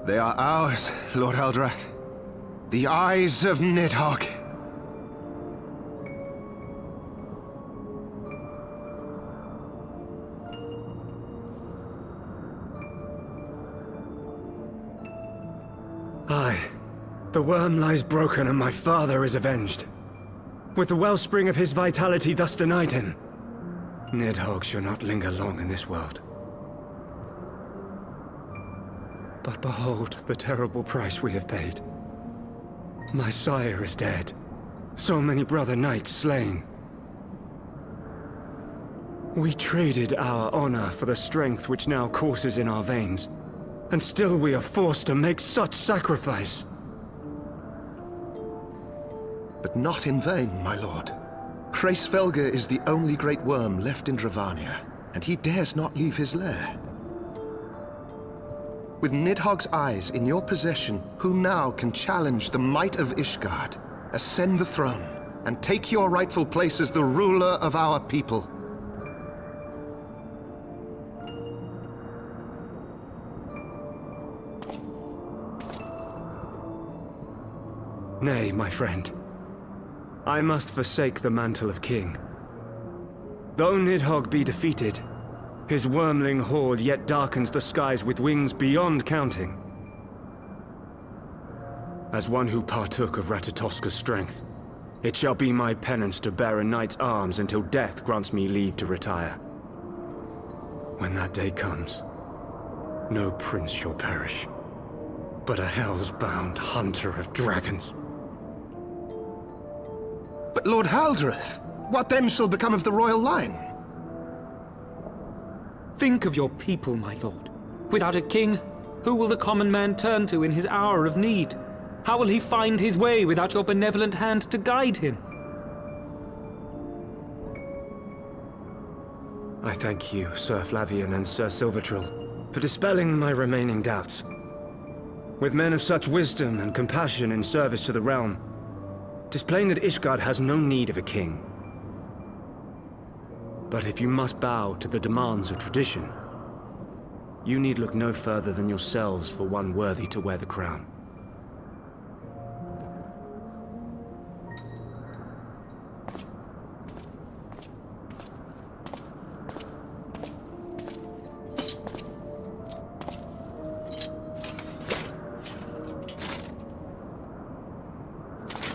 [SPEAKER 6] They are ours, Lord Eldrath. The eyes of Nidhogg.
[SPEAKER 2] Aye. The worm lies broken and my father is avenged. With the wellspring of his vitality thus denied him, Nidhogg shall not linger long in this world. But behold the terrible price we have paid. My sire is dead. So many brother knights slain. We traded our honor for the strength which now courses in our veins. And still we are forced to make such sacrifice.
[SPEAKER 6] But not in vain, my lord. Hraesvelgr is the only great worm left in Dravania, and he dares not leave his lair. With Nidhogg's eyes in your possession, who now can challenge the might of Ishgard, ascend the throne, and take your rightful place as the ruler of our people?
[SPEAKER 2] Nay, my friend. I must forsake the mantle of king. Though Nidhogg be defeated, his wormling horde yet darkens the skies with wings beyond counting. As one who partook of Ratatoska's strength, it shall be my penance to bear a knight's arms until death grants me leave to retire.
[SPEAKER 14] When that day comes, no prince shall perish, but a hell's-bound hunter of dragons.
[SPEAKER 15] But Lord Haldreth, what then shall become of the royal line?
[SPEAKER 2] Think of your people, my lord. Without a king, who will the common man turn to in his hour of need? How will he find his way without your benevolent hand to guide him?
[SPEAKER 14] I thank you, Sir Flavian and Sir Silvertrill, for dispelling my remaining doubts. With men of such wisdom and compassion in service to the realm, 'tis plain that Ishgard has no need of a king. But if you must bow to the demands of tradition, you need look no further than yourselves for one worthy to wear the crown.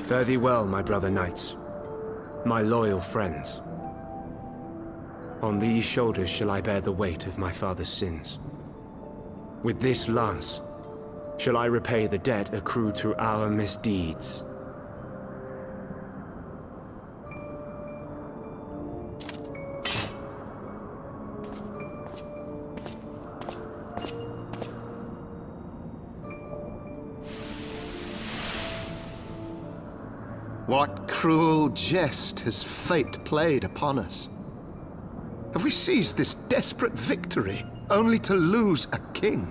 [SPEAKER 14] Fare thee well, my brother knights, my loyal friends. On these shoulders shall I bear the weight of my father's sins. With this lance shall I repay the debt accrued through our misdeeds.
[SPEAKER 15] What cruel jest has fate played upon us? Have we seized this desperate victory only to lose a king?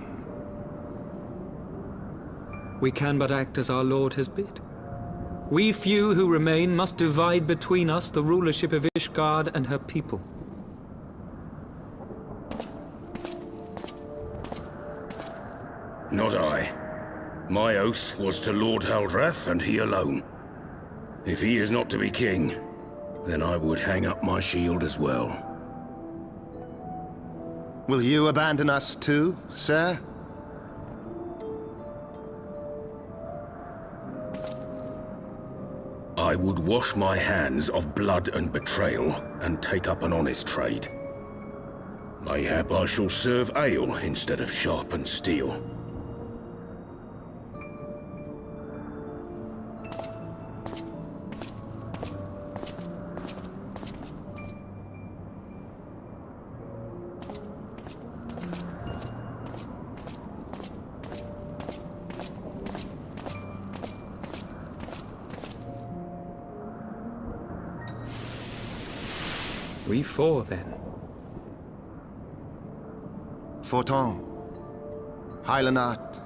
[SPEAKER 2] We can but act as our lord has bid. We few who remain must divide between us the rulership of Ishgard and her people.
[SPEAKER 8] Not I. My oath was to Lord Haldreth, and he alone. If he is not to be king, then I would hang up my shield as well.
[SPEAKER 15] Will you abandon us too, sir?
[SPEAKER 8] I would wash my hands of blood and betrayal, and take up an honest trade. Mayhap I shall serve ale instead of sharpened steel.
[SPEAKER 2] We four, then.
[SPEAKER 15] Forton, Hylanat,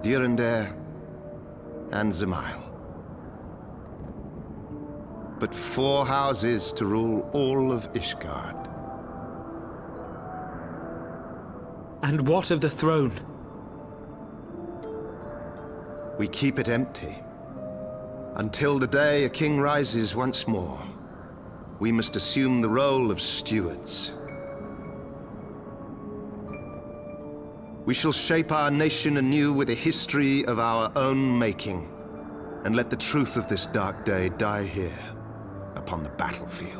[SPEAKER 15] Dyrendare, and Zemail. But 4 houses to rule all of Ishgard.
[SPEAKER 2] And what of the throne?
[SPEAKER 15] We keep it empty. Until the day a king rises once more. We must assume the role of stewards. We shall shape our nation anew with a history of our own making, and let the truth of this dark day die here, upon the battlefield.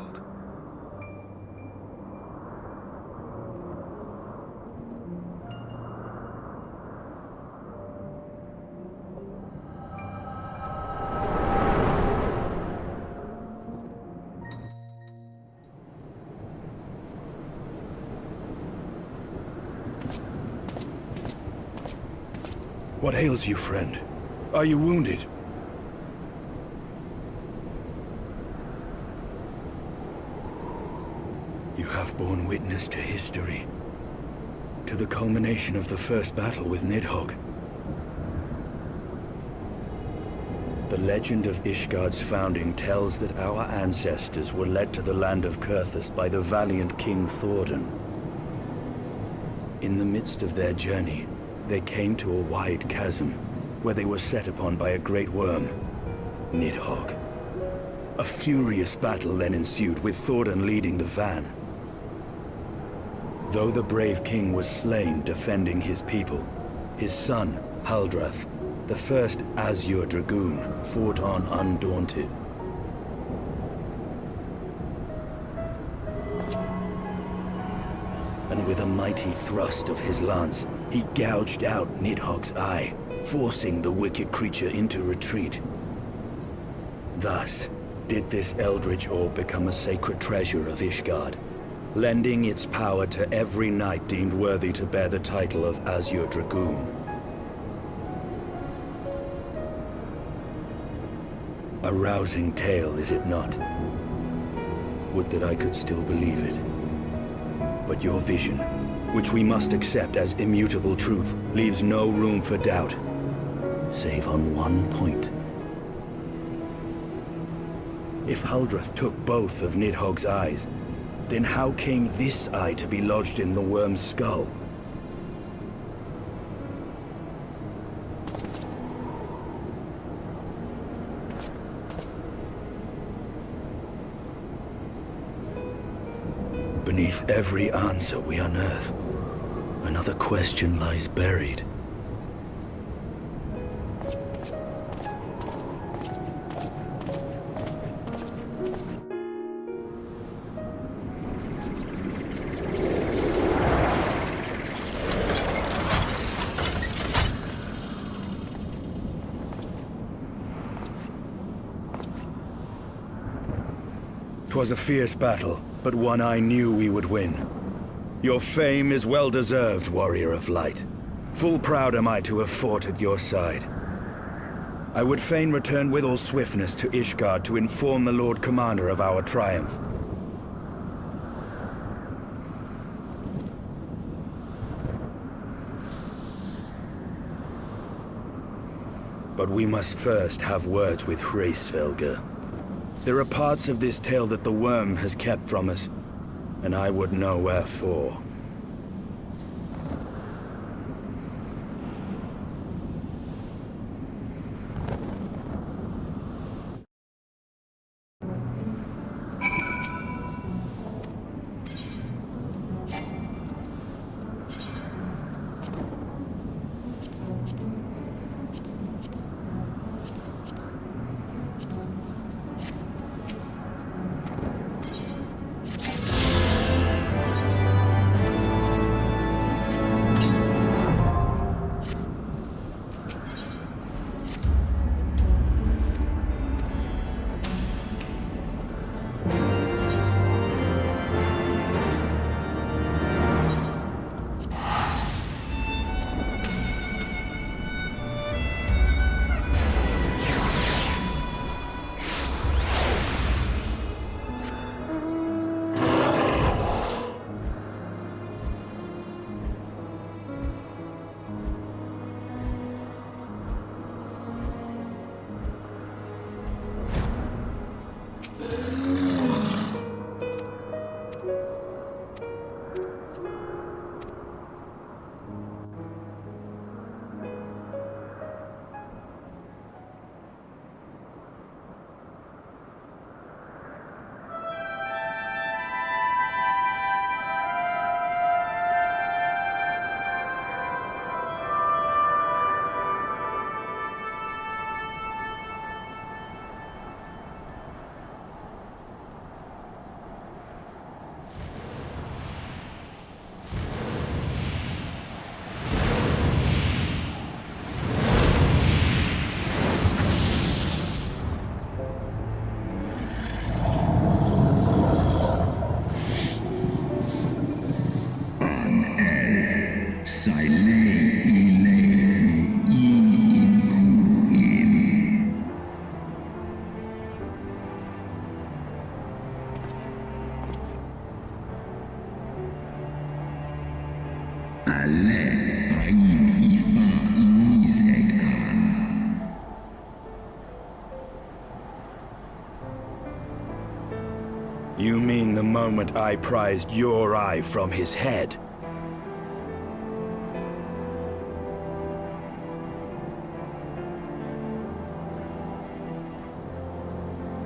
[SPEAKER 4] What ails you, friend? Are you wounded? You have borne witness to history, to the culmination of the first battle with Nidhogg. The legend of Ishgard's founding tells that our ancestors were led to the land of Kurthus by the valiant King Thordan. In the midst of their journey, they came to a wide chasm, where they were set upon by a great worm, Nidhogg. A furious battle then ensued, with Thordan leading the van. Though the brave king was slain defending his people, his son, Haldreth, the first Azure Dragoon, fought on undaunted. And and with a mighty thrust of his lance, he gouged out Nidhogg's eye, forcing the wicked creature into retreat. Thus, did this eldritch orb become a sacred treasure of Ishgard, lending its power to every knight deemed worthy to bear the title of Azure Dragoon. A rousing tale, is it not? Would that I could still believe it. But your vision, which we must accept as immutable truth, leaves no room for doubt, save on one point. If Huldreth took both of Nidhogg's eyes, then how came this eye to be lodged in the worm's skull? Beneath every answer we unearth, another question lies buried. 'Twas a fierce battle, but one I knew we would win. Your fame is well deserved, warrior of light. Full proud am I to have fought at your side. I would fain return with all swiftness to Ishgard to inform the Lord Commander of our triumph. But we must first have words with Hraesvelgr. There are parts of this tale that the worm has kept from us, and I would know wherefore. You mean the moment I prized your eye from his head?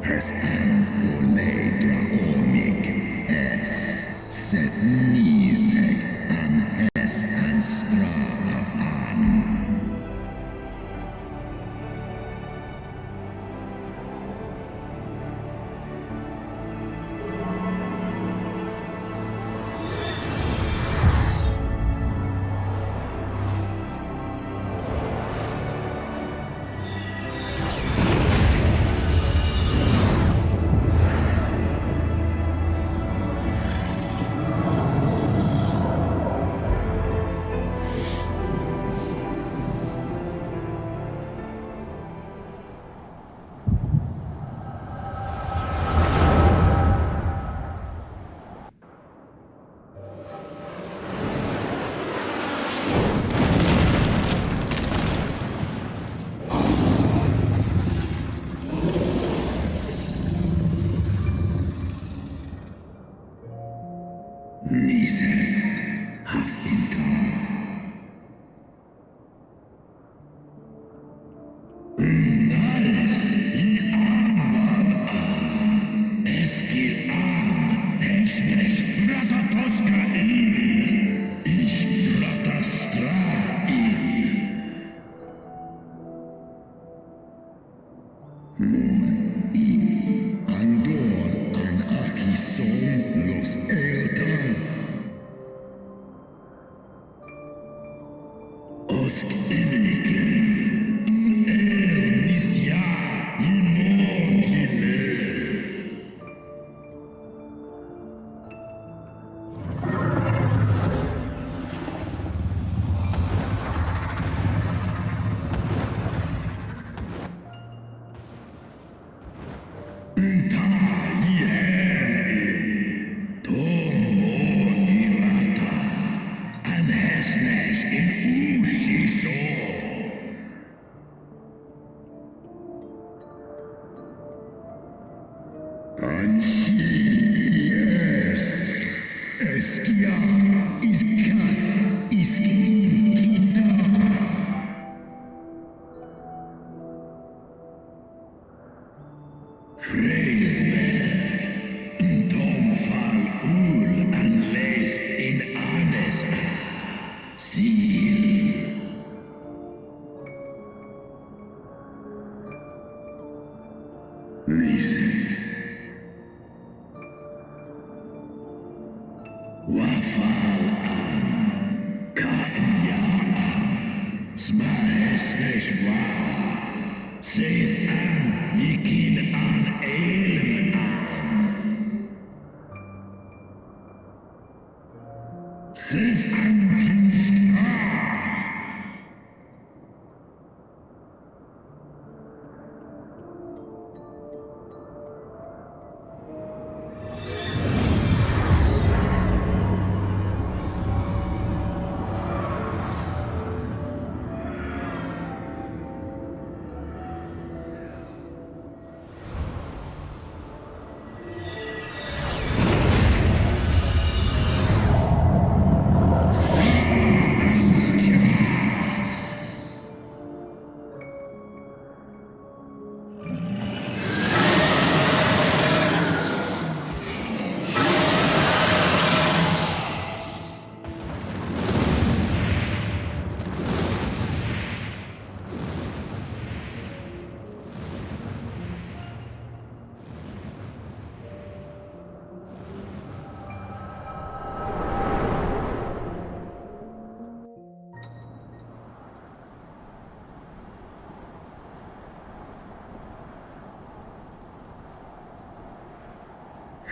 [SPEAKER 1] Es ole draonik es set nizek an es an straf an. Mon in andor an aki som los eltan. Osk iniken un mistia in mon himmel.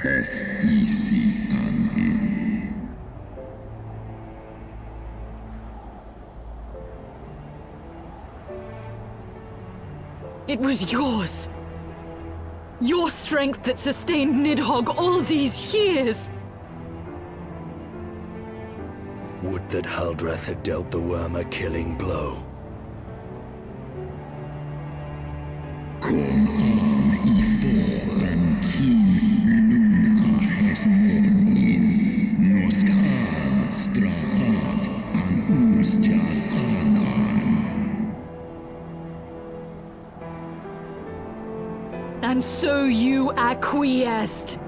[SPEAKER 1] Has easy an in.
[SPEAKER 3] It was yours. Your strength that sustained Nidhogg all these years.
[SPEAKER 4] Would that Huldreth had dealt the worm a killing blow.
[SPEAKER 1] Kom an I foran kin aches mon in. Nosk an strav an ustjas anan.
[SPEAKER 3] And so you acquiesced.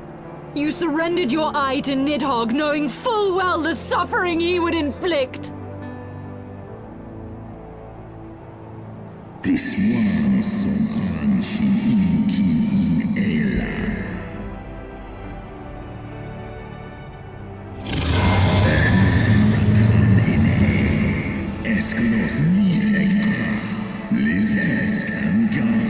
[SPEAKER 3] You surrendered your eye to Nidhogg, knowing full well the suffering he would inflict.
[SPEAKER 1] This one som an shin in kin in ela. Ratan in he. Esklos miseg a. Liz esk an gaan.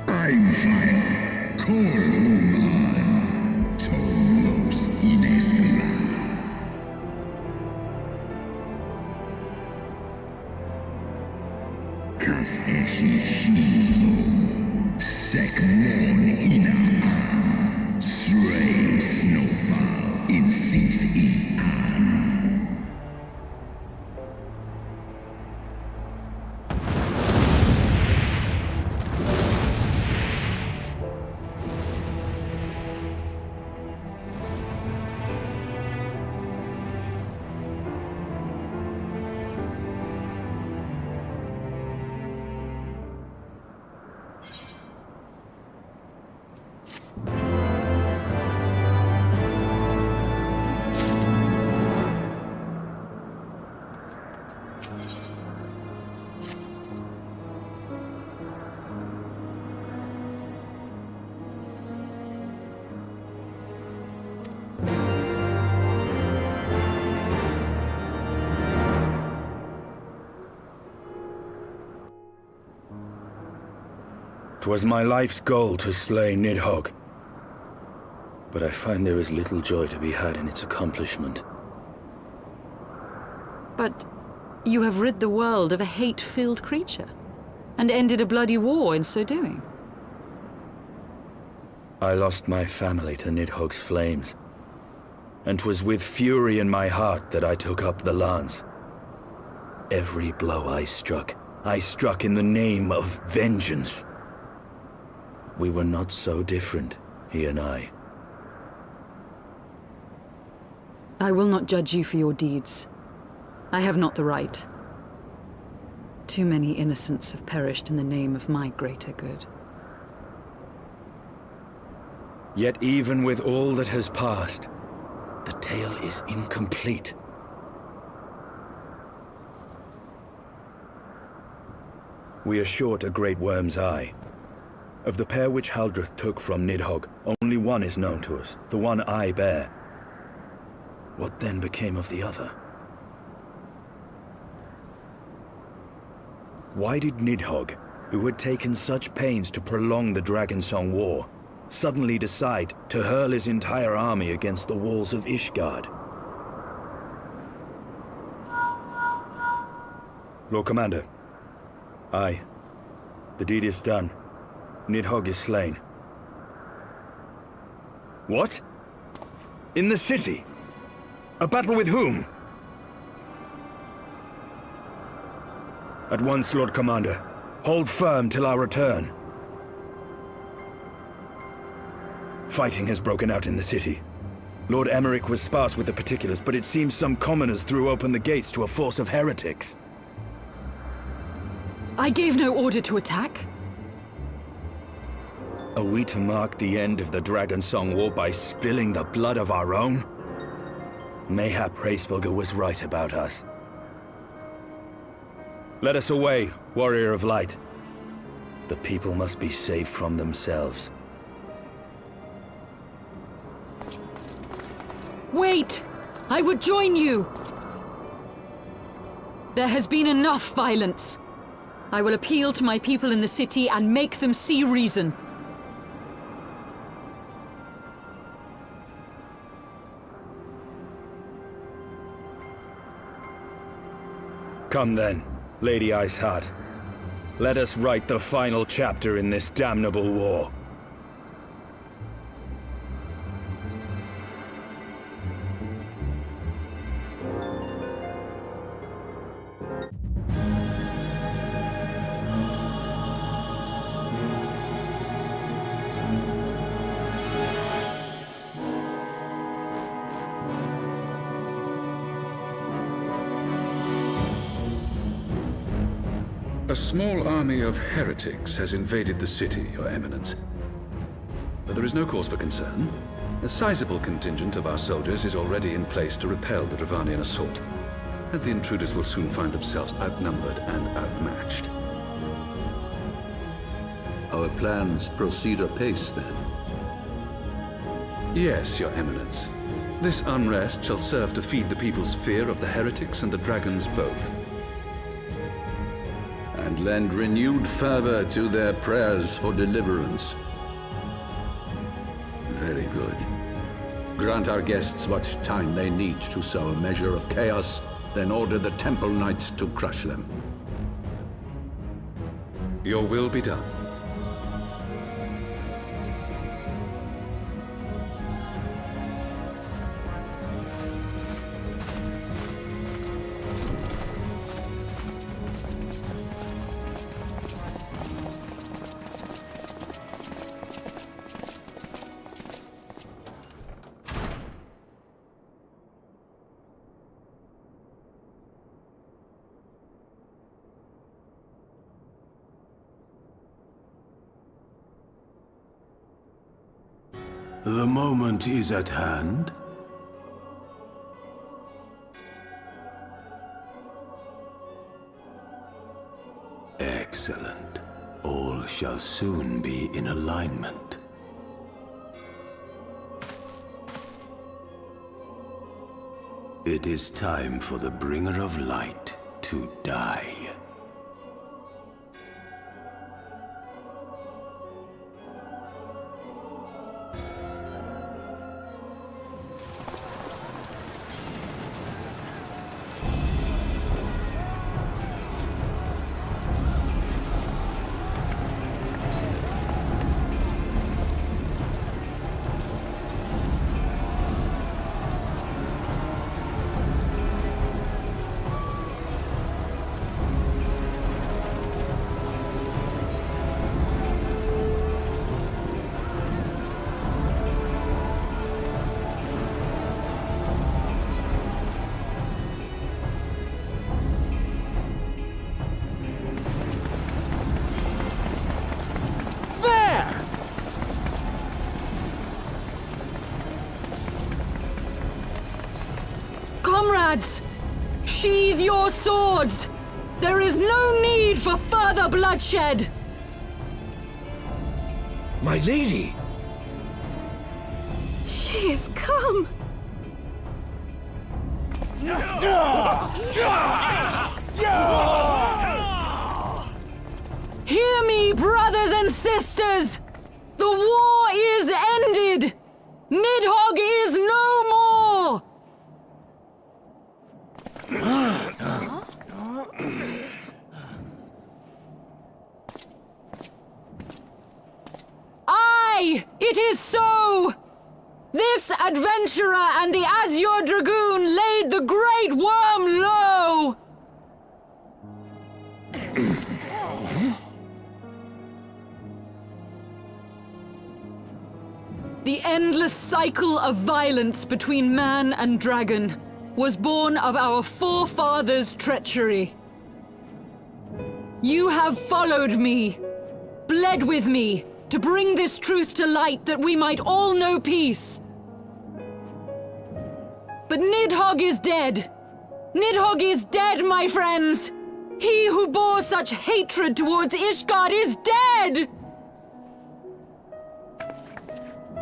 [SPEAKER 1] I'm fire, Kolum an, Tolos Ineskla. Kas echi shiso, Sek mon ina an, Srei snowfall in sith I an.
[SPEAKER 4] 'Twas my life's goal to slay Nidhogg. But I find there is little joy to be had in its accomplishment.
[SPEAKER 3] But you have rid the world of a hate-filled creature, and ended a bloody war in so doing.
[SPEAKER 4] I lost my family to Nidhogg's flames, and 'twas with fury in my heart that I took up the lance. Every blow I struck in the name of vengeance. We were not so different, he and I.
[SPEAKER 3] I will not judge you for your deeds. I have not the right. Too many innocents have perished in the name of my greater good.
[SPEAKER 4] Yet even with all that has passed, the tale is incomplete. We are short a great worm's eye. Of the pair which Haldreth took from Nidhogg, only one is known to us, the one I bear. What then became of the other? Why did Nidhogg, who had taken such pains to prolong the Dragonsong War, suddenly decide to hurl his entire army against the walls of Ishgard? Lord Commander. Aye. The deed is done. Nidhogg is slain. What? In the city? A battle with whom? At once, Lord Commander. Hold firm till our return. Fighting has broken out in the city. Lord Emmerich was sparse with the particulars, but it seems some commoners threw open the gates to a force of heretics.
[SPEAKER 3] I gave no order to attack.
[SPEAKER 4] Are we to mark the end of the Dragonsong War by spilling the blood of our own? Mayhap Hraesvelgr was right about us. Let us away, Warrior of Light. The people must be saved from themselves.
[SPEAKER 3] Wait! I would join you! There has been enough violence. I will appeal to my people in the city and make them see reason.
[SPEAKER 4] Come then, Lady Iceheart. Let us write the final chapter in this damnable war.
[SPEAKER 8] A small army of heretics has invaded the city, Your Eminence. But there is no cause for concern. A sizable contingent of our soldiers is already in place to repel the Dravanian assault, and the intruders will soon find themselves outnumbered and outmatched.
[SPEAKER 16] Our plans proceed apace, then?
[SPEAKER 8] Yes, Your Eminence. This unrest shall serve to feed the people's fear of the heretics and the dragons both.
[SPEAKER 16] And lend renewed fervor to their prayers for deliverance. Very good. Grant our guests what time they need to sow a measure of chaos, then order the Temple Knights to crush them.
[SPEAKER 8] Your will be done.
[SPEAKER 17] The moment is at hand. Excellent. All shall soon be in alignment. It is time for the Bringer of Light to die.
[SPEAKER 3] Comrades! Sheathe your swords! There is no need for further bloodshed!
[SPEAKER 4] My lady!
[SPEAKER 11] She has come!
[SPEAKER 3] Hear me, brothers and sisters! The war is ended! Nidhogg is no more! Aye! It is so! This adventurer and the Azure Dragoon laid the Great Worm low! The endless cycle of violence between man and dragon was born of our forefathers' treachery. You have followed me, bled with me, to bring this truth to light that we might all know peace. But Nidhogg is dead. Nidhogg is dead, my friends! He who bore such hatred towards Ishgard is dead!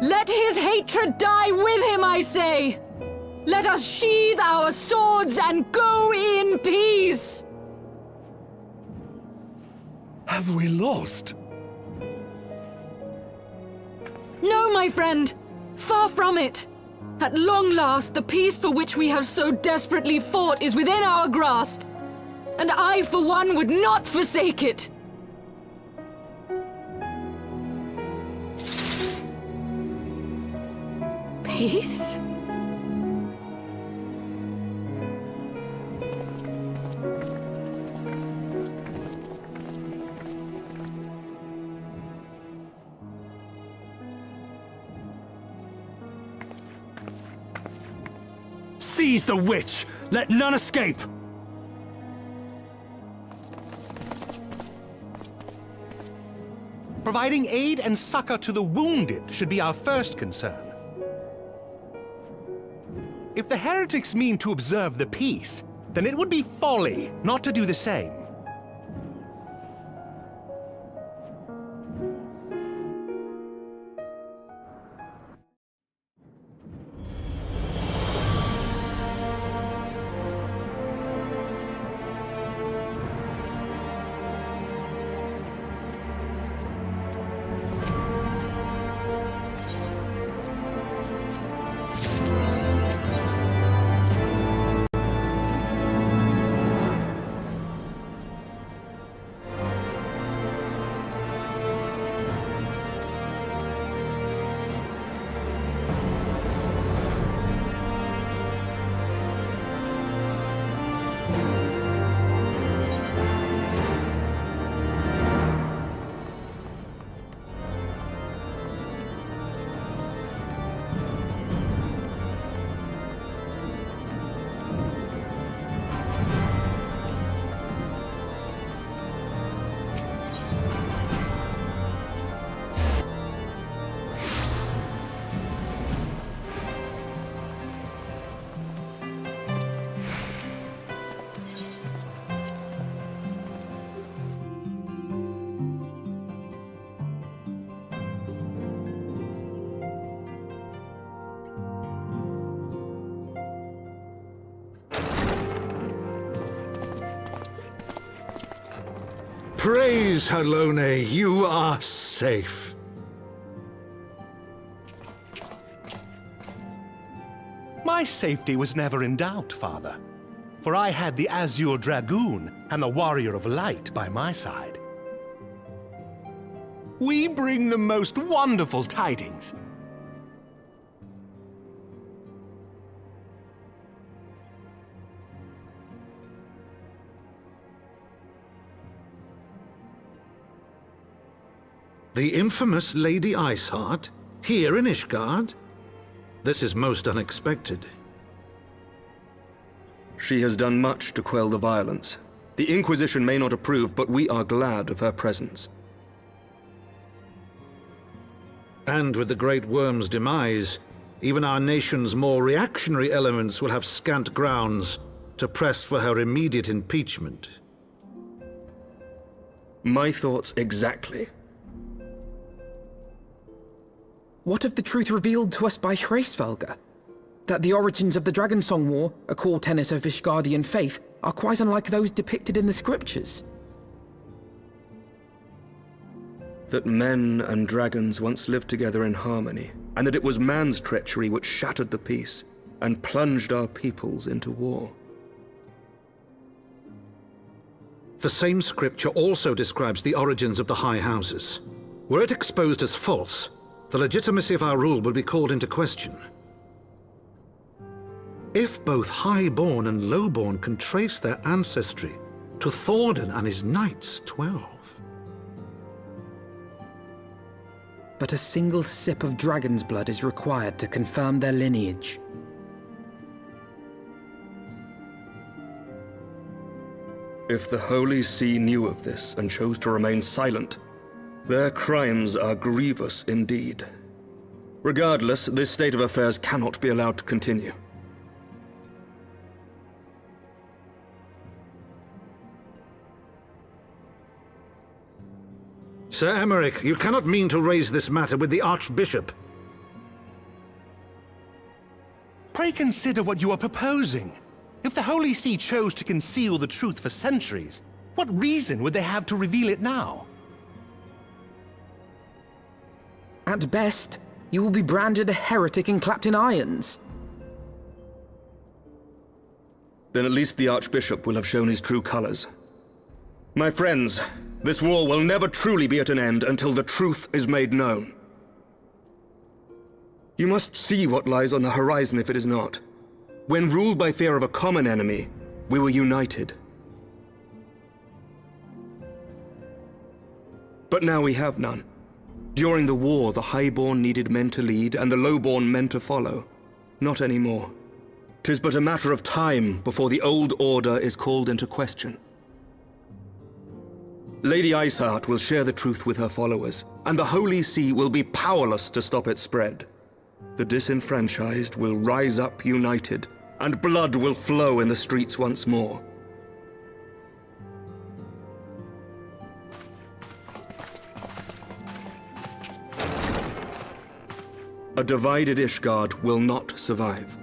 [SPEAKER 3] Let his hatred die with him, I say! Let us sheathe our swords and go in peace!
[SPEAKER 4] Have we lost?
[SPEAKER 3] No, my friend! Far from it! At long last, the peace for which we have so desperately fought is within our grasp. And I, for one, would not forsake it!
[SPEAKER 11] Peace?
[SPEAKER 4] Seize the witch! Let none escape!
[SPEAKER 18] Providing aid and succor to the wounded should be our first concern. If the heretics mean to observe the peace, then it would be folly not to do the same.
[SPEAKER 19] Praise Halone, you are safe.
[SPEAKER 18] My safety was never in doubt, Father, for I had the Azure Dragoon and the Warrior of Light by my side. We bring the most wonderful tidings.
[SPEAKER 19] The infamous Lady Iceheart, here in Ishgard? This is most unexpected.
[SPEAKER 20] She has done much to quell the violence. The Inquisition may not approve, but we are glad of her presence.
[SPEAKER 19] And with the Great Worm's demise, even our nation's more reactionary elements will have scant grounds to press for her immediate impeachment.
[SPEAKER 20] My thoughts exactly.
[SPEAKER 2] What of the truth revealed to us by Hraesvelgr? That the origins of the Dragonsong War, a core tenet of Ishgardian faith, are quite unlike those depicted in the scriptures.
[SPEAKER 20] That men and dragons once lived together in harmony, and that it was man's treachery which shattered the peace and plunged our peoples into war.
[SPEAKER 19] The same scripture also describes the origins of the High Houses. Were it exposed as false, the legitimacy of our rule would be called into question. If both Highborn and Lowborn can trace their ancestry to Thordan and his Knights 12.
[SPEAKER 2] But a single sip of dragon's blood is required to confirm their lineage.
[SPEAKER 20] If the Holy See knew of this and chose to remain silent, their crimes are grievous indeed. Regardless, this state of affairs cannot be allowed to continue.
[SPEAKER 19] Sir Emeric, you cannot mean to raise this matter with the Archbishop.
[SPEAKER 18] Pray consider what you are proposing. If the Holy See chose to conceal the truth for centuries, what reason would they have to reveal it now?
[SPEAKER 2] At best, you will be branded a heretic and clapped in irons.
[SPEAKER 20] Then at least the Archbishop will have shown his true colors. My friends, this war will never truly be at an end until the truth is made known. You must see what lies on the horizon if it is not. When ruled by fear of a common enemy, we were united. But now we have none. During the war, the Highborn needed men to lead, and the Lowborn men to follow. Not anymore. 'Tis but a matter of time before the old order is called into question. Lady Iceheart will share the truth with her followers, and the Holy See will be powerless to stop its spread. The disenfranchised will rise up united, and blood will flow in the streets once more. A divided Ishgard will not survive.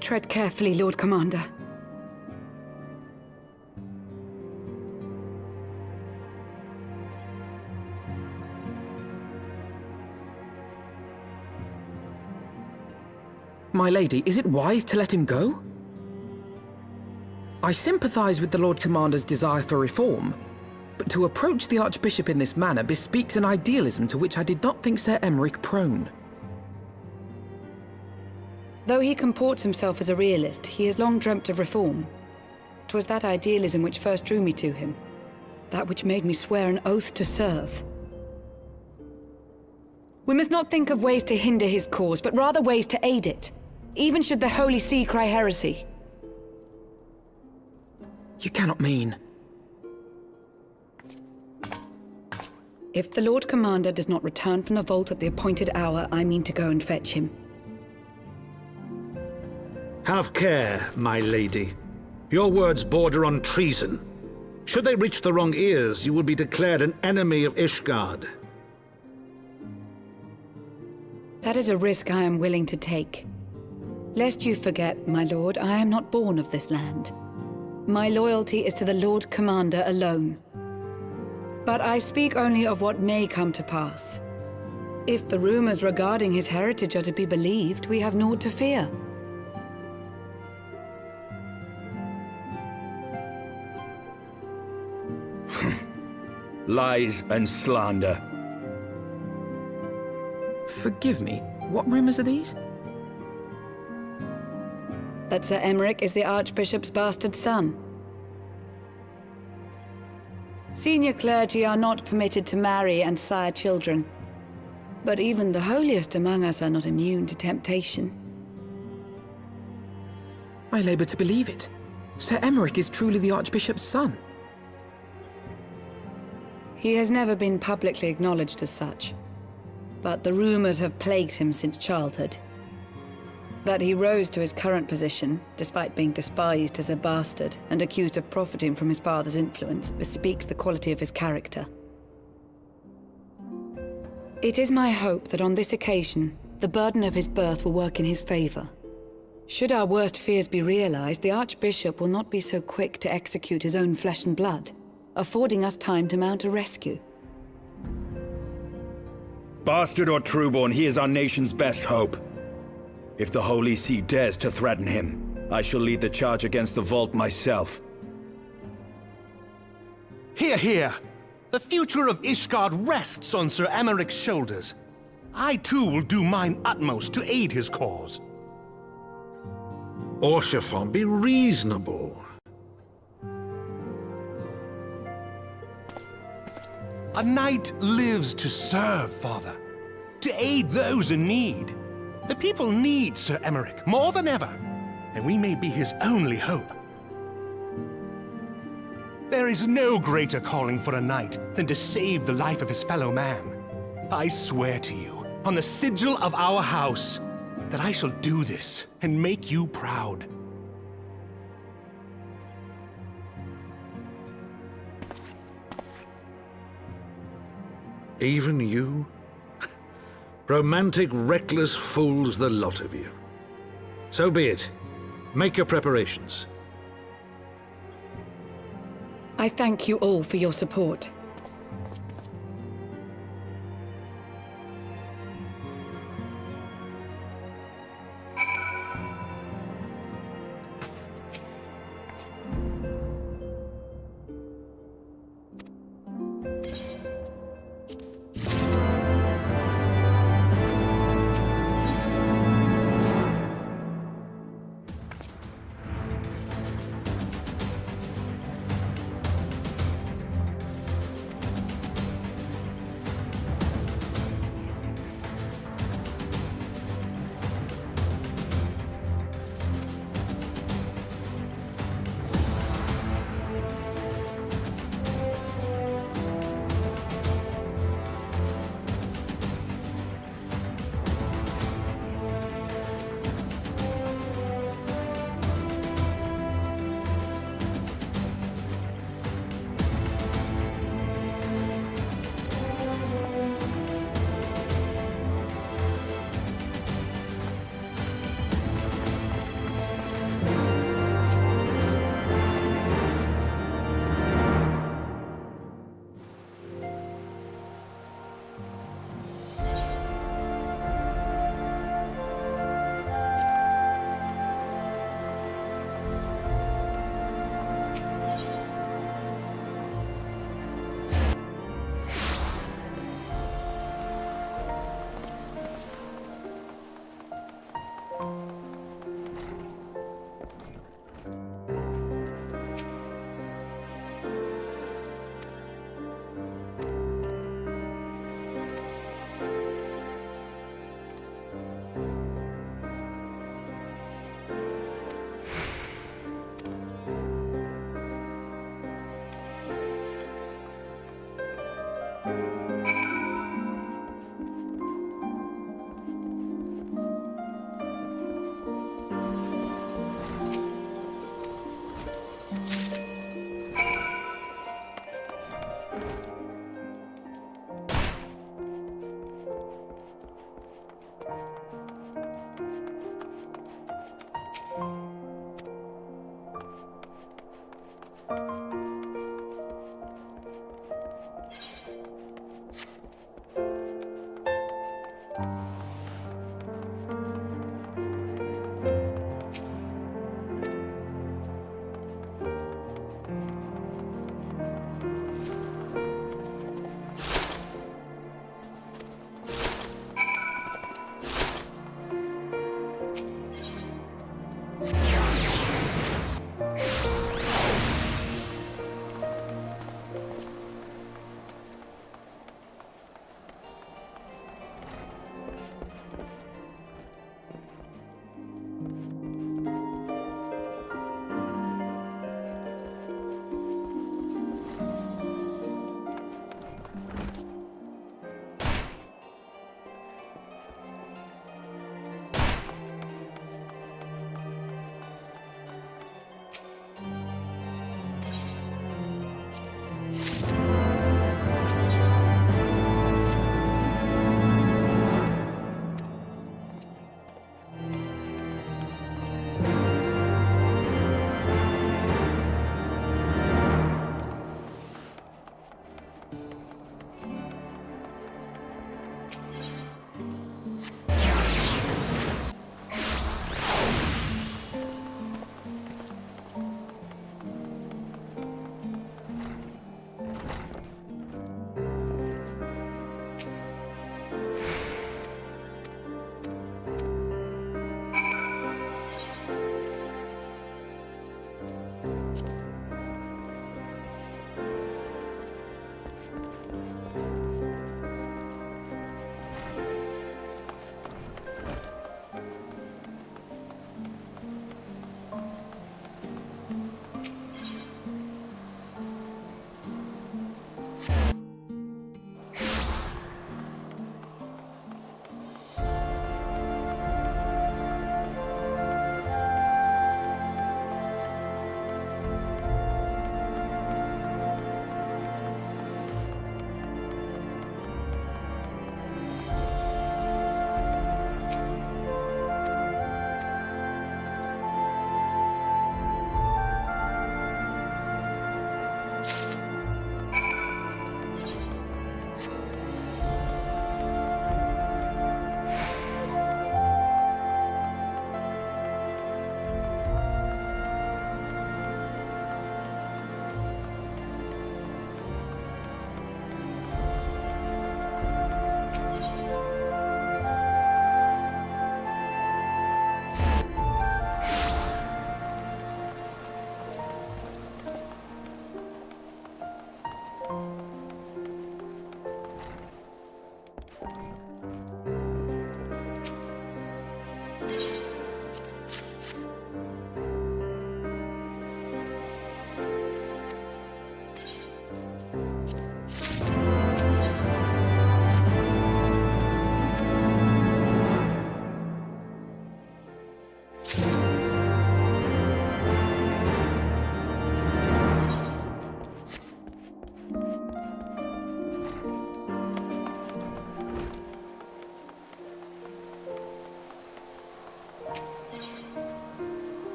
[SPEAKER 3] Tread carefully, Lord Commander.
[SPEAKER 2] My lady, is it wise to let him go? I sympathize with the Lord Commander's desire for reform, but to approach the Archbishop in this manner bespeaks an idealism to which I did not think Sir Emeric prone.
[SPEAKER 11] Though he comports himself as a realist, he has long dreamt of reform. 'Twas that idealism which first drew me to him, that which made me swear an oath to serve. We must not think of ways to hinder his cause, but rather ways to aid it, even should the Holy See cry heresy.
[SPEAKER 2] You cannot mean...
[SPEAKER 11] If the Lord Commander does not return from the vault at the appointed hour, I mean to go and fetch him.
[SPEAKER 19] Have care, my lady. Your words border on treason. Should they reach the wrong ears, you will be declared an enemy of Ishgard.
[SPEAKER 11] That is a risk I am willing to take. Lest you forget, my lord, I am not born of this land. My loyalty is to the Lord Commander alone. But I speak only of what may come to pass. If the rumors regarding his heritage are to be believed, we have naught to fear.
[SPEAKER 4] Lies and slander.
[SPEAKER 2] Forgive me, what rumors are these?
[SPEAKER 11] That Sir Emeric is the Archbishop's bastard son. Senior clergy are not permitted to marry and sire children. But even the holiest among us are not immune to temptation.
[SPEAKER 2] I labor to believe it. Sir Emeric is truly the Archbishop's son.
[SPEAKER 11] He has never been publicly acknowledged as such, but the rumors have plagued him since childhood. That he rose to his current position, despite being despised as a bastard and accused of profiting from his father's influence, bespeaks the quality of his character. It is my hope that on this occasion, the burden of his birth will work in his favor. Should our worst fears be realized, the Archbishop will not be so quick to execute his own flesh and blood, affording us time to mount a rescue.
[SPEAKER 4] Bastard or trueborn, he is our nation's best hope. If the Holy See dares to threaten him, I shall lead the charge against the Vault myself.
[SPEAKER 18] Hear, hear! The future of Ishgard rests on Sir Emeric's shoulders. I too will do mine utmost to aid his cause.
[SPEAKER 19] Orshafon, be reasonable.
[SPEAKER 18] A knight lives to serve, Father. To aid those in need. The people need Sir Emeric more than ever, and we may be his only hope. There is no greater calling for a knight than to save the life of his fellow man. I swear to you, on the sigil of our house, that I shall do this and make you proud.
[SPEAKER 19] Even you? Romantic, reckless fools, the lot of you. So be it. Make your preparations.
[SPEAKER 11] I thank you all for your support.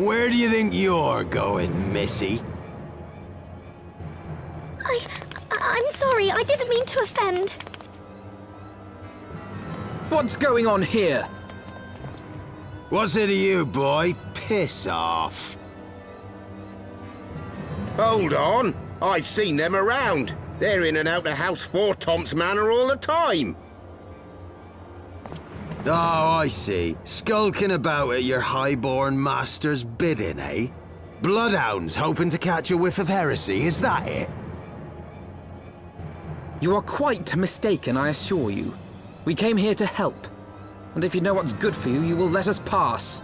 [SPEAKER 21] Where do you think you're going, Missy?
[SPEAKER 13] I'm sorry, I didn't mean to offend.
[SPEAKER 2] What's going on here?
[SPEAKER 21] What's it to you, boy? Piss off.
[SPEAKER 22] Hold on. I've seen them around. They're in and out of House 4 Tom's Manor all the time.
[SPEAKER 21] Oh, I see. Skulking about at your highborn master's bidding, eh? Bloodhounds hoping to catch a whiff of heresy, is that it?
[SPEAKER 2] You are quite mistaken, I assure you. We came here to help. And if you know what's good for you, you will let us pass.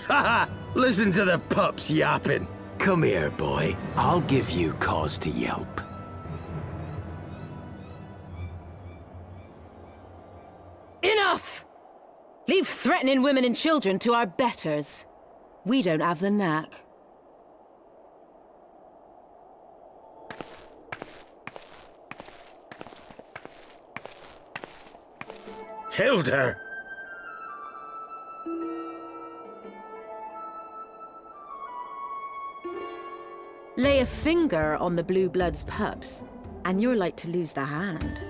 [SPEAKER 21] Haha! Listen to the pups yapping. Come here, boy. I'll give you cause to yelp.
[SPEAKER 23] Enough! Leave threatening women and children to our betters. We don't have the knack.
[SPEAKER 22] Hilda!
[SPEAKER 23] Lay a finger on the Blue Blood's pups, and you're like to lose the hand.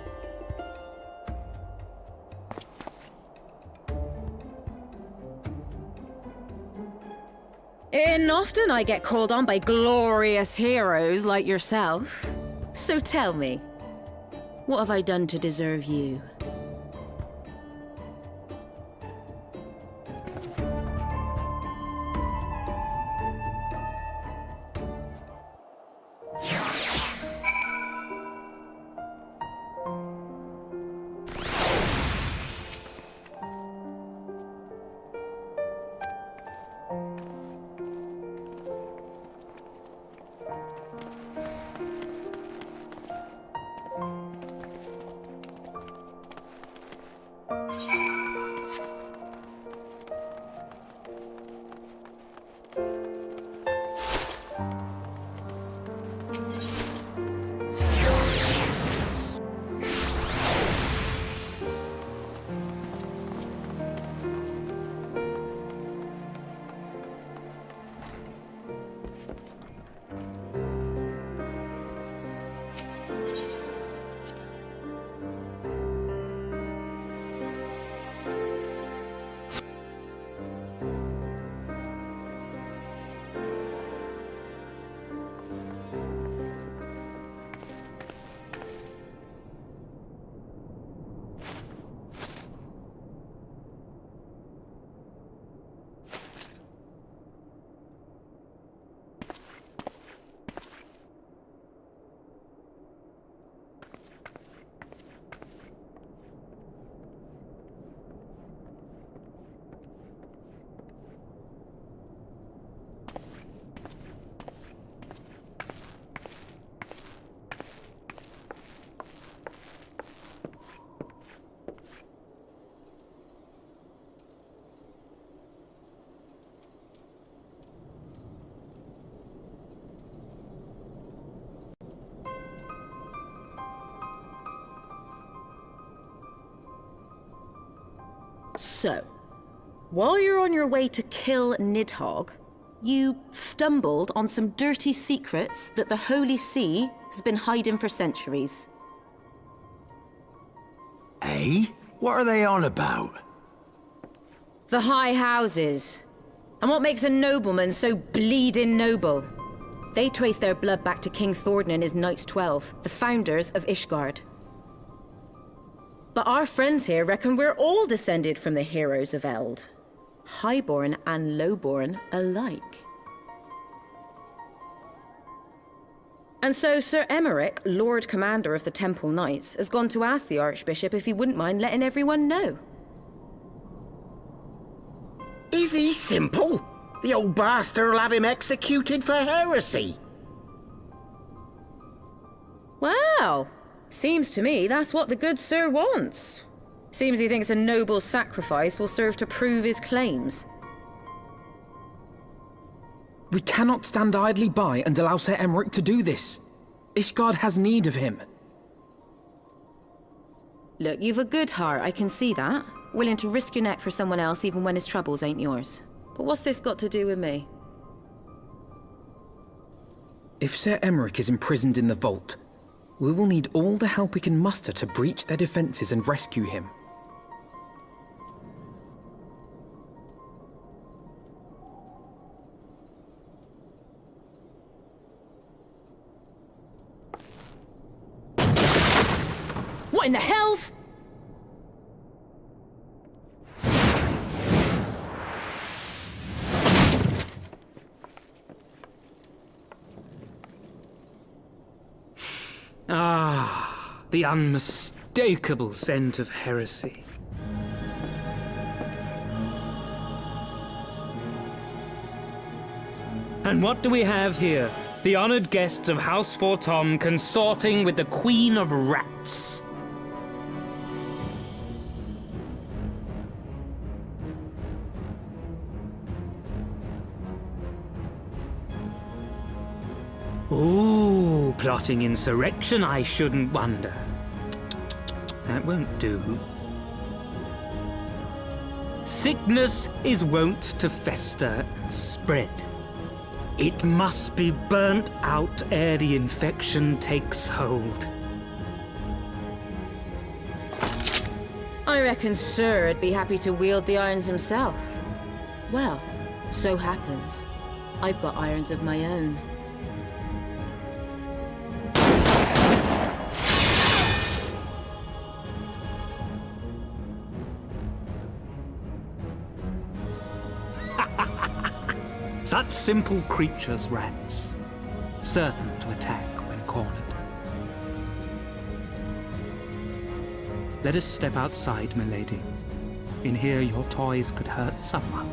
[SPEAKER 23] And often I get called on by glorious heroes like yourself. So tell me, what have I done to deserve you? So, while you're on your way to kill Nidhogg, you stumbled on some dirty secrets that the Holy See has been hiding for centuries.
[SPEAKER 21] Eh? What are they on about?
[SPEAKER 23] The High Houses. And what makes a nobleman so bleeding noble? They trace their blood back to King Thordan and his Knights 12, the founders of Ishgard. But our friends here reckon we're all descended from the heroes of Eld. Highborn and lowborn alike. And so Sir Emeric, Lord Commander of the Temple Knights, has gone to ask the Archbishop if he wouldn't mind letting everyone know.
[SPEAKER 22] Is he simple? The old bastard will have him executed for heresy.
[SPEAKER 23] Wow! Seems to me that's what the good sir wants. Seems he thinks a noble sacrifice will serve to prove his claims.
[SPEAKER 2] We cannot stand idly by and allow Sir Emeric to do this. Ishgard has need of him.
[SPEAKER 23] Look, you've a good heart, I can see that. Willing to risk your neck for someone else even when his troubles ain't yours. But what's this got to do with me?
[SPEAKER 2] If Sir Emeric is imprisoned in the vault, we will need all the help we can muster to breach their defenses and rescue him.
[SPEAKER 23] What in the hells?
[SPEAKER 14] Ah, the unmistakable scent of heresy. And what do we have here? The honored guests of House Fortom consorting with the Queen of Rats. Ooh, plotting insurrection, I shouldn't wonder. That won't do. Sickness is wont to fester and spread. It must be burnt out ere the infection takes hold.
[SPEAKER 23] I reckon Sir'd be happy to wield the irons himself. Well, so happens I've got irons of my own.
[SPEAKER 2] Such simple creatures, rats. Certain to attack when cornered. Let us step outside, milady. In here, your toys could hurt someone.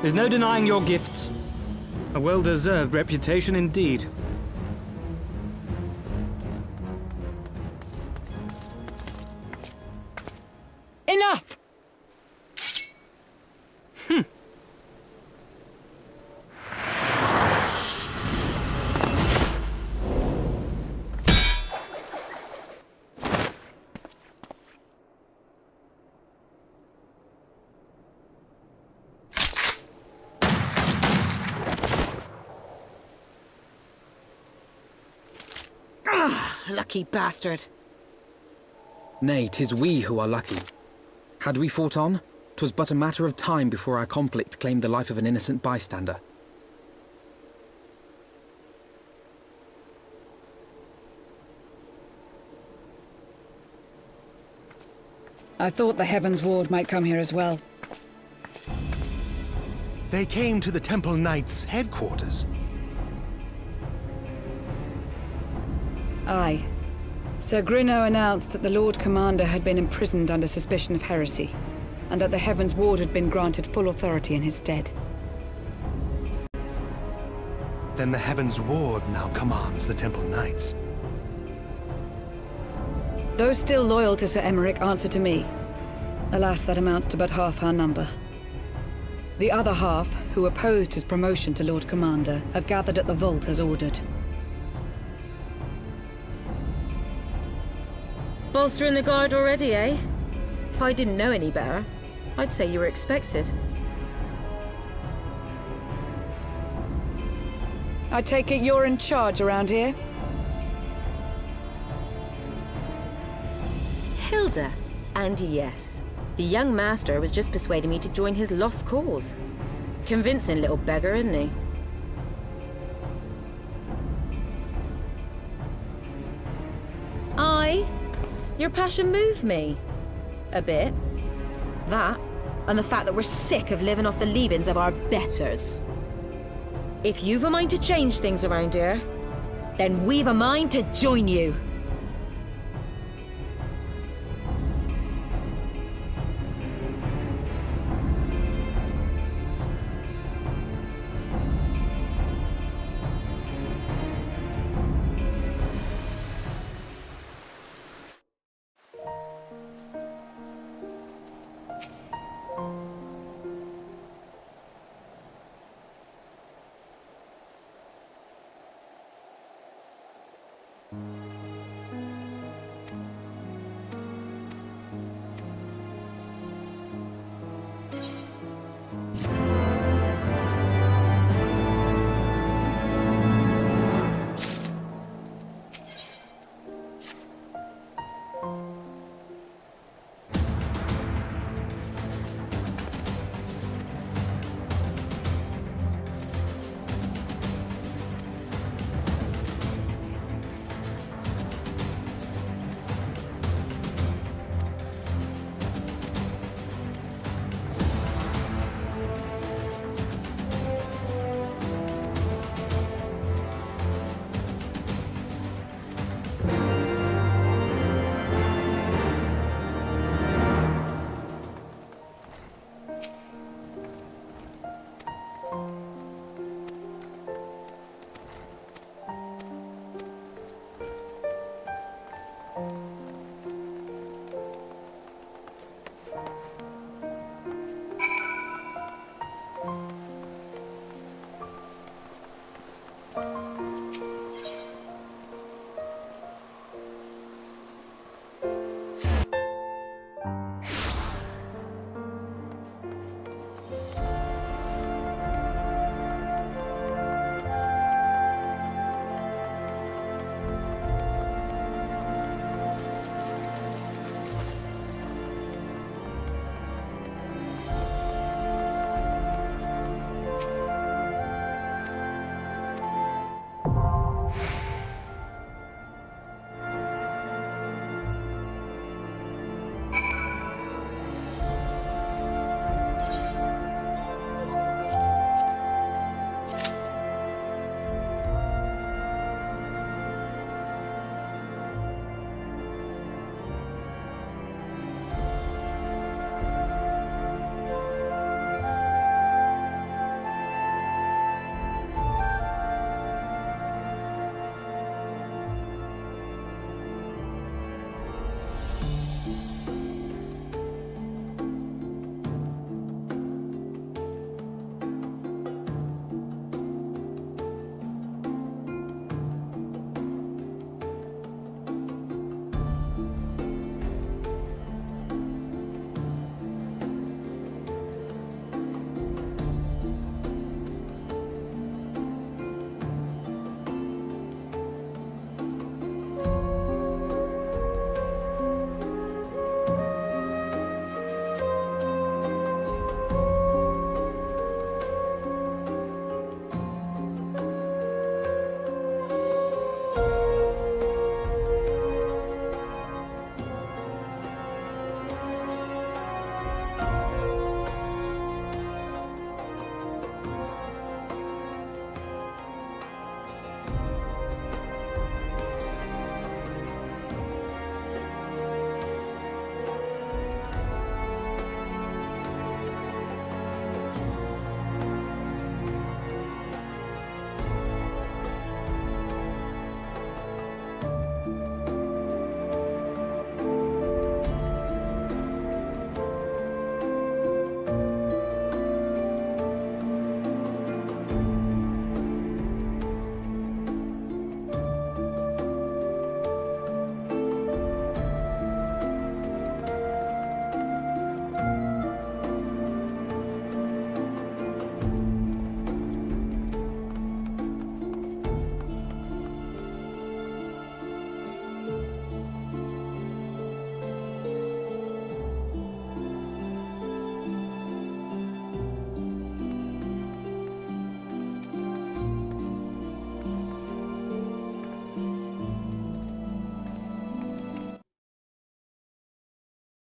[SPEAKER 5] There's no denying your gifts. A well-deserved reputation indeed.
[SPEAKER 11] Enough!
[SPEAKER 23] Lucky bastard.
[SPEAKER 2] Nay, 'tis we who are lucky. Had we fought on, 'twas but a matter of time before our conflict claimed the life of an innocent bystander.
[SPEAKER 11] I thought the Heavensward might come here as well.
[SPEAKER 18] They came to the Temple Knights' headquarters.
[SPEAKER 11] Aye. Sir Grinno announced that the Lord Commander had been imprisoned under suspicion of heresy, and that the Heavensward had been granted full authority in his stead.
[SPEAKER 18] Then the Heavensward now commands the Temple Knights.
[SPEAKER 11] Those still loyal to Sir Emeric answer to me. Alas, that amounts to but half our number. The other half, who opposed his promotion to Lord Commander, have gathered at the vault as ordered.
[SPEAKER 23] Bolstering the guard already, eh? If I didn't know any better, I'd say you were expected.
[SPEAKER 11] I take it you're in charge around here?
[SPEAKER 23] Hilda. And yes, the young master was just persuading me to join his lost cause. Convincing little beggar, isn't he? Your passion moved me. A bit. That, and the fact that we're sick of living off the leavings of our betters. If you've a mind to change things around here, then we've a mind to join you.